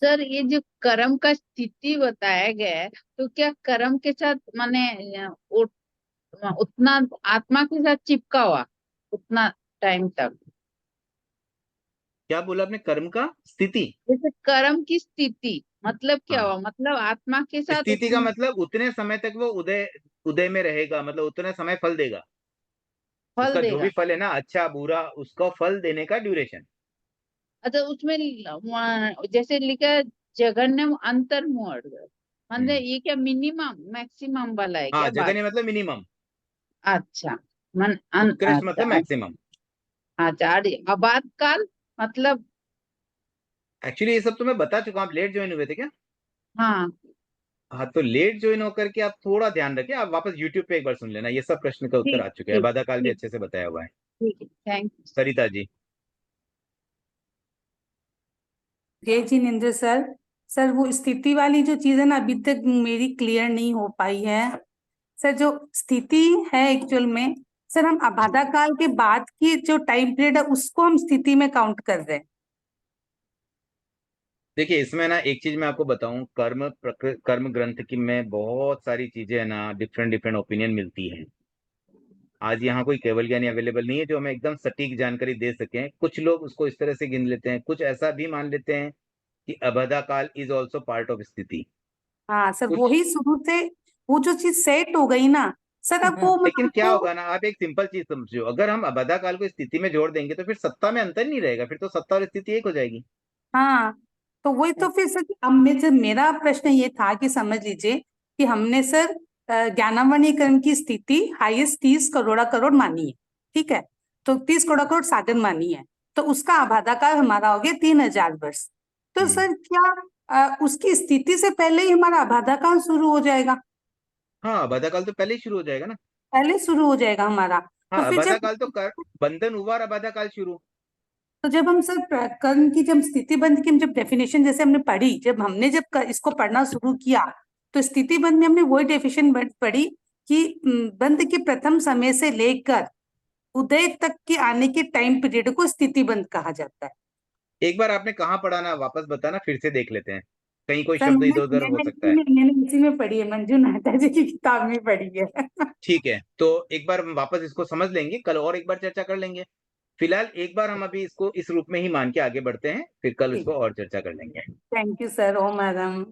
सर ये जो कर्म का स्थिति बताया गया है, तो क्या कर्म के साथ माने उतना आत्मा के साथ चिपका हुआ उतना टाइम तक? क्या बोला आपने? कर्म का स्थिति? जैसे कर्म की स्थिति मतलब क्या हाँ, हुआ, मतलब आत्मा के साथ स्थिति का मतलब उतने समय तक वो उदय उदय में रहेगा, मतलब उतने समय फल देगा। फल उसका जो भी देगा। फल है ना, अच्छा बुरा, उसका फल देने का ड्यूरेशन। अच्छा उसमें जैसे लिखा है जघन्य अंतर्मुहूर्त, मतलब ये क्या मिनिमम मैक्सिमम वाला है हाँ क्या बात? जगन्य मतलब मिनिमम, अच्छा उत्कृष्ट मतलब अच्छा। मैक्सिमम। अच्छा आपातकाल मतलब? एक्चुअली ये सब तो मैं बता चुका हूँ, आप लेट ज्वाइन हुए थे क्या? हाँ हाँ तो लेट ज्वाइन होकर के आप थोड़ा ध्यान रखें, आप वापस यूट्यूब पे एक बार सुन लेना, ये सब प्रश्न का उत्तर ठीक आ चुके हैं, ठीक बाधा काल भी ठीक अच्छे से बताया हुआ है। ठीक है, थैंक यू। सरिता जी। जय जिनेन्द्र सर। सर वो स्थिति वाली जो चीज है ना अभी तक मेरी क्लियर नहीं हो पाई है। सर जो स्थिति है एक्चुअल में, सर हम आबादा काल के बाद की जो टाइम पीरियड है उसको हम स्थिति में काउंट कर रहे हैं। देखिए इसमें ना एक चीज मैं आपको बताऊं, कर्म ग्रंथ की में बहुत सारी चीजें है ना, डिफरेंट डिफरेंट ओपिनियन मिलती हैं। आज यहाँ कोई केवल ज्ञानी अवेलेबल नहीं है जो हमें एकदम सटीक जानकारी दे सके। कुछ लोग उसको इस तरह से गिन लेते हैं, कुछ ऐसा भी मान लेते हैं कि अबाधा काल इज ऑल्सो पार्ट ऑफ स्थिति। हाँ सर, कुछ वही शुरू से वो जो चीज सेट हो गई ना सर, अब वो लेकिन क्या तो होगा ना, आप एक सिंपल चीज समझो, अगर हम अबाधा काल को स्थिति में जोड़ देंगे तो फिर सत्ता में अंतर नहीं रहेगा, फिर तो सत्ता और स्थिति एक हो जाएगी। हाँ, तो वही तो फिर सर, अब मेरा प्रश्न ये था कि समझ लीजिए कि हमने सर ज्ञानावरणीकरण की स्थिति हाईएस्ट 30 करोड़ करोड़ मानी है, ठीक है, तो 30 करोड़ करोड़ साधन मानी है, तो उसका आबादा काल हमारा हो गया 3000 वर्ष। तो सर क्या उसकी स्थिति से पहले ही हमारा आबादा काल शुरू हो जाएगा? हाँ, अबाधा काल तो पहले ही शुरू हो जाएगा ना। पहले शुरू हो जाएगा हमारा। हाँ, तो फिर अबाधा जब काल तो बंधन हुआ और अबाधा काल शुरू। तो जब हम सर कर्म की जब स्थिति बंध की जब डेफिनेशन जैसे हमने पढ़ी, जब हमने इसको पढ़ना शुरू किया तो स्थिति बंध में हमने वही डेफिनेशन पढ़ी कि बंध के प्रथम समय से लेकर उदय तक के आने के टाइम पीरियड को स्थिति बंध कहा जाता है। एक बार आपने कहाँ पढ़ा ना, वापस बताना, फिर से देख लेते हैं, कहीं कोई सर शब्द इधर उधर हो सकता है। मैंने इसी में पढ़ी है, मंजू नाहटा जी की किताब में पढ़ी है। ठीक है, तो एक बार हम वापस इसको समझ लेंगे, कल और एक बार चर्चा कर लेंगे। फिलहाल एक बार हम अभी इसको इस रूप में ही मान के आगे बढ़ते हैं, फिर कल इसको और चर्चा कर लेंगे। Thank you sir. ओम मैडम।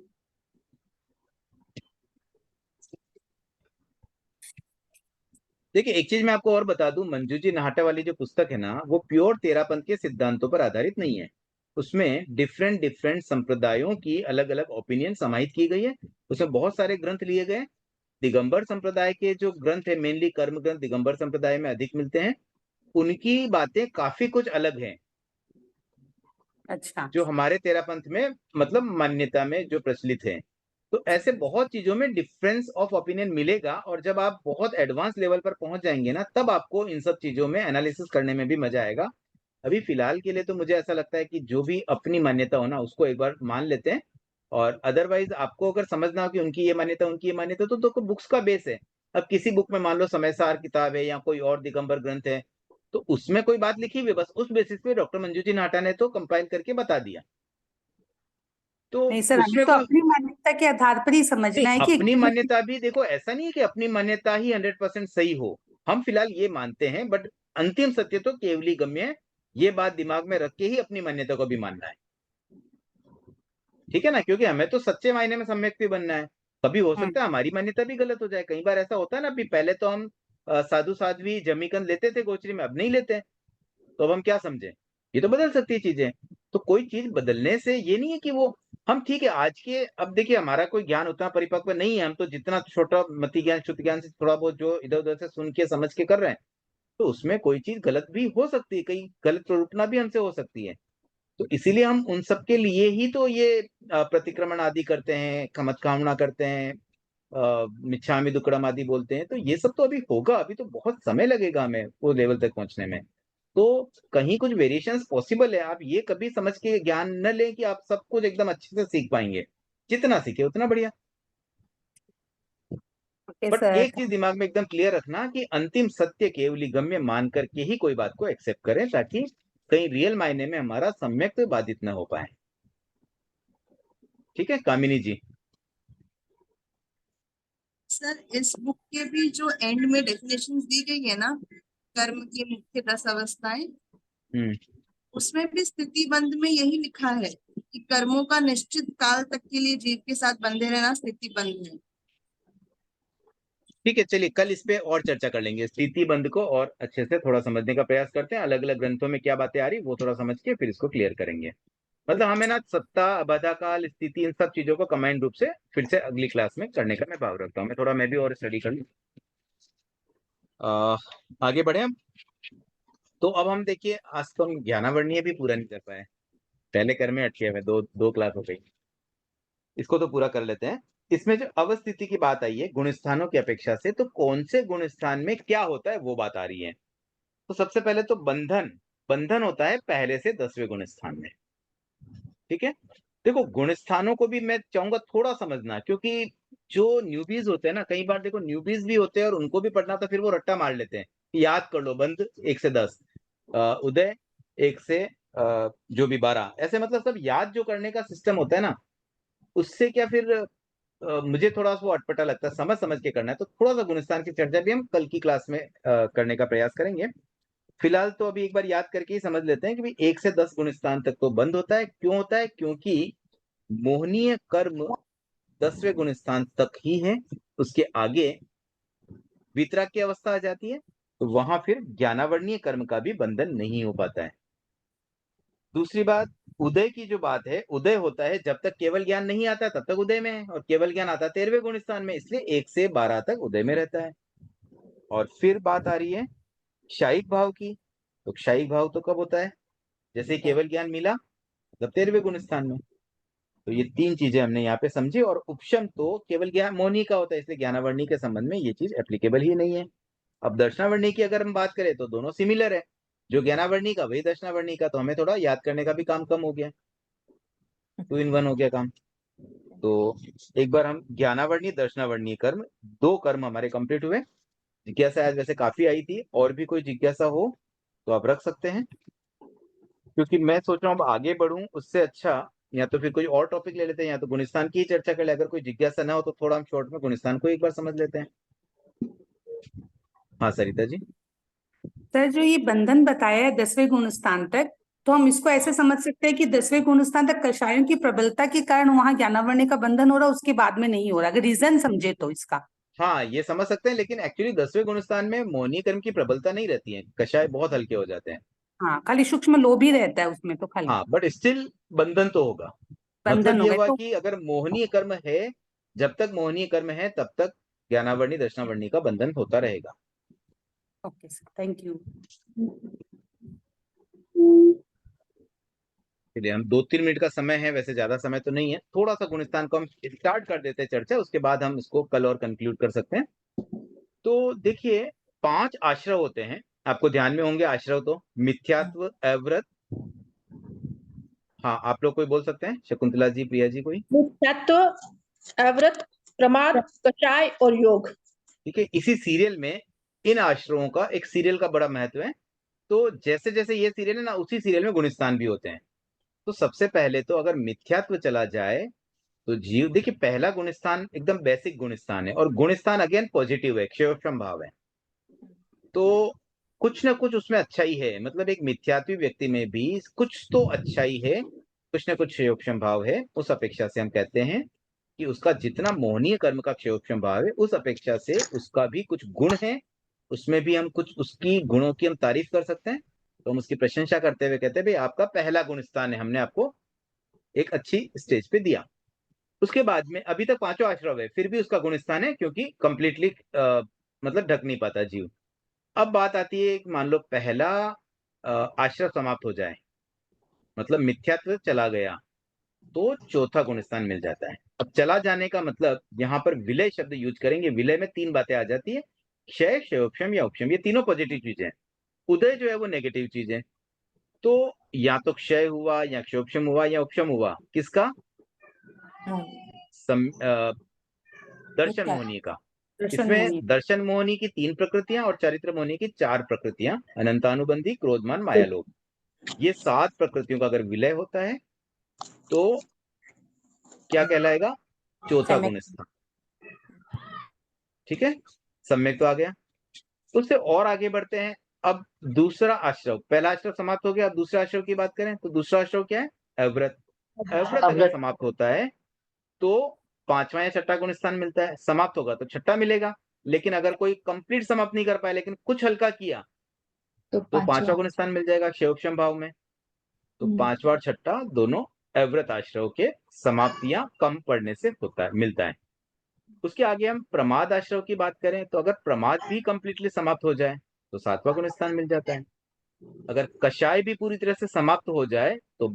देखिए, एक चीज मैं आपको और बता दूं, मंजू जी नाहटा वाली जो पुस्तक है ना, वो प्योर तेरापंथ के सिद्धांतों पर आधारित नहीं है। उसमें डिफरेंट डिफरेंट संप्रदायों की अलग अलग ओपिनियन समाहित की गई है। उसमें बहुत सारे ग्रंथ लिए गए। दिगंबर संप्रदाय के जो ग्रंथ है, मेनली कर्म ग्रंथ दिगंबर संप्रदाय में अधिक मिलते हैं। उनकी बातें काफी कुछ अलग हैं, अच्छा, जो हमारे तेरापंथ में मतलब मान्यता में जो प्रचलित है। तो ऐसे बहुत चीजों में डिफरेंस ऑफ ओपिनियन मिलेगा, और जब आप बहुत एडवांस लेवल पर पहुंच जाएंगे ना, तब आपको इन सब चीजों में एनालिसिस करने में भी मजा आएगा। अभी फिलहाल के लिए तो मुझे ऐसा लगता है कि जो भी अपनी मान्यता हो ना, उसको एक बार मान लेते हैं। और अदरवाइज आपको अगर समझना हो कि उनकी ये मान्यता उनकी ये मान्यता, तो बुक्स का बेस है। अब किसी बुक में मान लो समयसार किताब है या कोई और दिगंबर ग्रंथ है, तो उसमें कोई बात लिखी हुई है, बस उस बेसिस पे डॉक्टर मंजू जी नाहटा ने तो कंपाइल करके बता दिया। तो नहीं सर, हमें उसमें तो कोई अपनी मान्यता के आधार पर ही समझना है कि अपनी मान्यता भी देखो, ऐसा नहीं है कि अपनी मान्यता ही 100% सही हो। हम फिलहाल ये मानते हैं, बट अंतिम सत्य तो केवली गम्य है। ये बात दिमाग में रख के ही अपनी मान्यता को भी मानना है, ठीक है ना, क्योंकि हमें तो सच्चे मायने में सम्यक भी बनना है। कभी हो सकता है हमारी मान्यता भी गलत हो जाए। कई बार ऐसा होता है ना, अभी पहले तो हम साधु साध्वी जमीकंद लेते थे गोचरी में, अब नहीं लेते हैं, तो अब हम क्या समझे? ये तो बदल सकती है चीजें। तो कोई चीज बदलने से ये नहीं है कि वो हम ठीक है आज के, अब देखिए हमारा कोई ज्ञान उतना परिपक्व नहीं है, हम तो जितना छोटा मति ज्ञान शुद्ध ज्ञान से थोड़ा बहुत जो इधर उधर से सुन के समझ के कर रहे हैं, तो उसमें कोई चीज गलत भी हो सकती है, कहीं गलत प्ररूपना भी हमसे हो सकती है। तो इसीलिए हम उन सब के लिए ही तो ये प्रतिक्रमण आदि करते हैं, खमत कामना करते हैं, मिच्छामि दुक्कड़म आदि बोलते हैं। तो ये सब तो अभी होगा, अभी तो बहुत समय लगेगा हमें वो लेवल तक पहुंचने में। तो कहीं कुछ वेरिएशंस पॉसिबल है। आप ये कभी समझ के ज्ञान न लें कि आप सब कुछ एकदम अच्छे से सीख पाएंगे। जितना सीखे उतना बढ़िया। But sir. एक चीज दिमाग में एकदम क्लियर रखना कि अंतिम सत्य केवली गम्य मान करके ही कोई बात को एक्सेप्ट करें, ताकि कहीं रियल मायने में हमारा सम्यक बाधित न हो पाए। ठीक है कामिनी जी? सर, इस बुक के भी जो एंड में डेफिनेशंस दी गई है ना, कर्म की मुख्य 10 अवस्थाएं, उसमें भी स्थिति बंध में यही लिखा है कि कर्मों का निश्चित काल तक के लिए जीव के साथ बंधे रहना स्थिति बंध है। ठीक है, चलिए कल इस पे और चर्चा कर लेंगे। स्थिति बंध को और अच्छे से थोड़ा समझने का प्रयास करते हैं, अलग अलग ग्रंथों में क्या बातें आ रही वो थोड़ा समझ के फिर इसको क्लियर करेंगे। मतलब हमें ना सत्ता, अबाधा काल, स्थिति, इन सब चीजों को कंबाइंड रूप से फिर से अगली क्लास में करने का मैं भाव रखता हूँ। मैं भी और स्टडी कर लूँ। आगे बढ़े हम। तो अब हम देखिए, आज तो हम ज्ञानावरणीय भी पूरा नहीं कर पाए, पहले कर्म में अटके हुए, दो क्लास हो गई। इसको तो पूरा कर लेते हैं। इसमें जो अवस्थिति की बात आई है गुण स्थानों की अपेक्षा से, तो कौन से गुण स्थान में क्या होता है वो बात आ रही है। तो सबसे पहले तो बंधन होता है पहले से 10वें गुण स्थान में। ठीक है, देखो गुण स्थानों को भी मैं चाहूंगा थोड़ा समझना, क्योंकि जो न्यूबीज होते हैं ना, कई बार देखो न्यूबीज भी होते हैं और उनको भी पढ़ना, तो फिर वो रट्टा मार लेते हैं कि याद कर लो बंध 1 से 10, उदय 1 से जो भी 12, ऐसे मतलब सब याद जो करने का सिस्टम होता है ना, उससे क्या फिर मुझे थोड़ा सा वो अटपटा लगता है, समझ समझ के करना है, तो थोड़ा सा गुणस्थान की चर्चा भी हम कल की क्लास में करने का प्रयास करेंगे। फिलहाल तो अभी एक बार याद करके ही समझ लेते हैं कि भाई 1 से 10 गुणस्थान तक तो बंद होता है। क्यों होता है? क्योंकि मोहनीय कर्म 10वें गुणस्थान तक ही है, उसके आगे वितराग की अवस्था आ जाती है, तो वहां फिर ज्ञानावर्णीय कर्म का भी बंधन नहीं हो पाता है। दूसरी बात, उदय की जो बात है, उदय होता है जब तक केवल ज्ञान नहीं आता तब तक उदय में है, और केवल ज्ञान आता 13वें गुणस्थान में, इसलिए 1 से 12 तक उदय में रहता है। और फिर बात आ रही है क्षायिक भाव की, तो क्षायिक भाव तो कब होता है? जैसे केवल ज्ञान मिला मतलब 13वें गुणस्थान में। तो ये 3 चीजें हमने यहाँ पे समझी। और उपशम तो केवल ज्ञान मोहनी का होता है, इसलिए ज्ञानावर्णी के संबंध में ये चीज एप्लीकेबल ही नहीं है। अब दर्शनावर्णी की अगर हम बात करें तो दोनों सिमिलर है, जो ज्ञानावर्णी का वही दर्शनावर्णी का, तो हमें थोड़ा याद करने का भी काम कम हो गया, 2 in 1 हो गया काम। तो एक बार हम ज्ञानावर्णी दर्शनावर्णी कर्म, 2 कर्म हमारे कंप्लीट हुए। जिज्ञासा आज वैसे काफी आई थी, और भी कोई जिज्ञासा हो तो आप रख सकते हैं, क्योंकि मैं सोच रहा हूँ अब आगे बढ़ूं उससे अच्छा या तो फिर कोई और टॉपिक ले लेते हैं, या तो गुणस्थान की ही चर्चा कर ले। अगर कोई जिज्ञासा ना हो तो थोड़ा हम शॉर्ट में गुणस्थान को एक बार समझ लेते हैं। हाँ सरिता जी। सर जो ये बंधन बताया है 10वें गुणस्थान तक, तो हम इसको ऐसे समझ सकते हैं कि 10वें गुणस्थान तक कषायों की प्रबलता के कारण वहां ज्ञानावर्ण्य का बंधन हो रहा है, उसके बाद में नहीं हो रहा, अगर रीजन समझे तो इसका। हाँ ये समझ सकते हैं, लेकिन एक्चुअली 10वें गुणस्थान में मोहनी कर्म की प्रबलता नहीं रहती है, कषाय बहुत हल्के हो जाते हैं। हाँ, खाली सूक्ष्म लोभ ही रहता है उसमें तो खाली। हाँ बट स्टिल बंधन तो होगा। बंधन मतलब हो ये गए हुआ तो। कि अगर मोहनीय कर्म है, जब तक मोहनीय कर्म है तब तक ज्ञानावर्णी दर्शनावर्णी का बंधन होता रहेगा। Okay sir, thank you. चलिए, हम 2-3 मिनट का समय है, वैसे ज्यादा समय तो नहीं है, थोड़ा सा गुणस्थान को हम स्टार्ट कर देते हैं चर्चा, उसके बाद हम इसको कल और कंक्लूड कर सकते हैं। तो देखिए 5 आश्रव होते हैं, आपको ध्यान में होंगे आश्रव तो, मिथ्यात्व, अव्रत। हाँ आप लोग कोई बोल सकते हैं, शकुंतला जी, प्रिया जी, कोई? मिथ्यात्व, अव्रत, प्रमाद, कषाय और योग। ठीक है, इसी सीरियल में इन आश्रमों का, एक सीरियल का बड़ा महत्व है। तो जैसे जैसे ये सीरियल है ना, उसी सीरियल में गुणस्थान भी होते हैं। तो सबसे पहले तो अगर मिथ्यात्व चला जाए तो जीव, देखिए पहला गुणस्थान एकदम बेसिक गुणस्थान है, और गुणस्थान अगेन पॉजिटिव है, क्षयोक्षम भाव है। तो कुछ ना कुछ उसमें अच्छा ही है, मतलब एक मिथ्यात्वी व्यक्ति में भी कुछ तो अच्छा ही है, कुछ ना कुछ क्षयोक्षम भाव है। उस अपेक्षा से हम कहते हैं कि उसका जितना मोहनीय कर्म का क्षयोक्षम भाव है, उस अपेक्षा से उसका भी कुछ गुण है, उसमें भी हम कुछ उसकी गुणों की हम तारीफ कर सकते हैं। तो हम उसकी प्रशंसा करते हुए कहते हैं भाई आपका पहला गुण स्थान है, हमने आपको एक अच्छी स्टेज पे दिया। उसके बाद में अभी तक 5 आश्रव है, फिर भी उसका गुण स्थान है, क्योंकि कंप्लीटली मतलब ढक नहीं पाता जीव। अब बात आती है कि मान लो पहला आश्रव समाप्त हो जाए, मतलब मिथ्यात्व चला गया, तो चौथा गुण स्थान मिल जाता है। अब चला जाने का मतलब यहाँ पर विलय शब्द यूज करेंगे। विलय में 3 बातें आ जाती है, क्षय, क्षयोक्षम या उपशम, ये तीनों पॉजिटिव चीजें हैं। उदय जो है वो नेगेटिव चीज है। तो या तो क्षय हुआ या क्षयोक्षम हुआ या उपशम हुआ, किसका? दर्शन मोहनी का। इसमें दर्शन मोहनी की 3 प्रकृतियां और चारित्र मोहनी की 4 प्रकृतियां, अनंतानुबंधी, क्रोधमान, मायालोभ। ये 7 प्रकृतियों का अगर विलय होता है तो क्या कहलाएगा? चौथा गुण स्थान। ठीक है, सम्यक तो आ गया। उससे और आगे बढ़ते हैं। अब दूसरा आश्रव, पहला आश्रव समाप्त हो गया, अब दूसरा आश्रव की बात करें तो दूसरा आश्रव क्या है? अव्रत। अव्रत अगर समाप्त होता है तो 5वां या 6ठा गुण स्थान मिलता है, समाप्त होगा तो 6ठा मिलेगा। लेकिन अगर कोई कंप्लीट समाप्त नहीं कर पाया, लेकिन कुछ हल्का किया, तो 5वां गुण स्थान मिल जाएगा क्षयोक्षम भाव में। तो 5वां और 6ठा दोनों अव्रत आश्रव के समाप्तियां कम पड़ने से होता है, मिलता है। उसके आगे हम प्रमाद आश्रव की बात करें तो अगर प्रमाद भी कंप्लीटली समाप्त हो जाए तो 7वां गुण स्थान मिल जाता है। अगर कषाय भी पूरी तरह से समाप्त हो जाए तो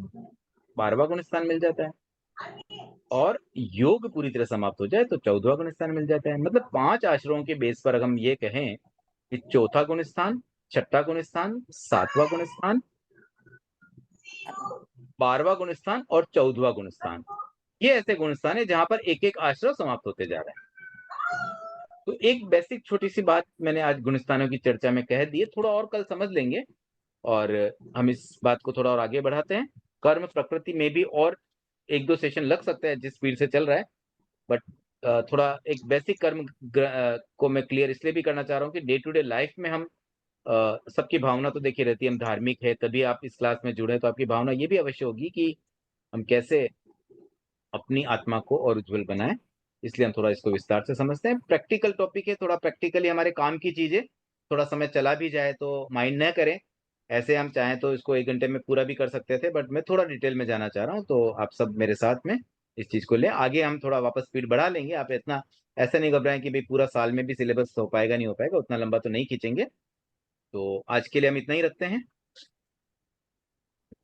12वां गुण स्थान मिल जाता है। और योग पूरी तरह समाप्त हो जाए तो 14वां गुण स्थान मिल जाता है। मतलब 5 आश्रमों के बेस पर अगर हम ये कहें कि चौथा गुण स्थान, 6ठा गुण स्थान, 7वां गुण स्थान, 12वां गुण स्थान और 14वां गुण स्थान, ये ऐसे गुण स्थान है जहां पर एक एक आश्रम समाप्त होते जा रहे हैं। तो एक बेसिक छोटी सी बात मैंने आज गुण स्थानों की चर्चा में कह दी है, थोड़ा और कल समझ लेंगे और हम इस बात को थोड़ा और आगे बढ़ाते हैं। कर्म प्रकृति में भी और 1-2 सेशन लग सकता है जिस स्पीड से चल रहा है, बट थोड़ा एक बेसिक कर्म को मैं क्लियर इसलिए भी करना चाह रहा हूँ कि डे टू डे लाइफ में हम सबकी भावना तो देखी रहती है, हम धार्मिक है तभी आप इस क्लास में जुड़े, तो आपकी भावना ये भी अवश्य होगी कि हम कैसे अपनी आत्मा को और उज्जवल बनाएं। इसलिए हम थोड़ा इसको विस्तार से समझते हैं। प्रैक्टिकल टॉपिक है, थोड़ा प्रैक्टिकली हमारे काम की चीजें, थोड़ा समय चला भी जाए तो माइंड न करें। ऐसे हम चाहें तो इसको 1 घंटे में पूरा भी कर सकते थे, बट मैं थोड़ा डिटेल में जाना चाह रहा हूँ, तो आप सब मेरे साथ में इस चीज को लें। आगे हम थोड़ा वापस स्पीड बढ़ा लेंगे, आप इतना ऐसा नहीं घबराएं कि भाई पूरा साल में भी सिलेबस हो पाएगा नहीं हो पाएगा, उतना लंबा तो नहीं खींचेंगे। तो आज के लिए हम इतना ही रखते हैं।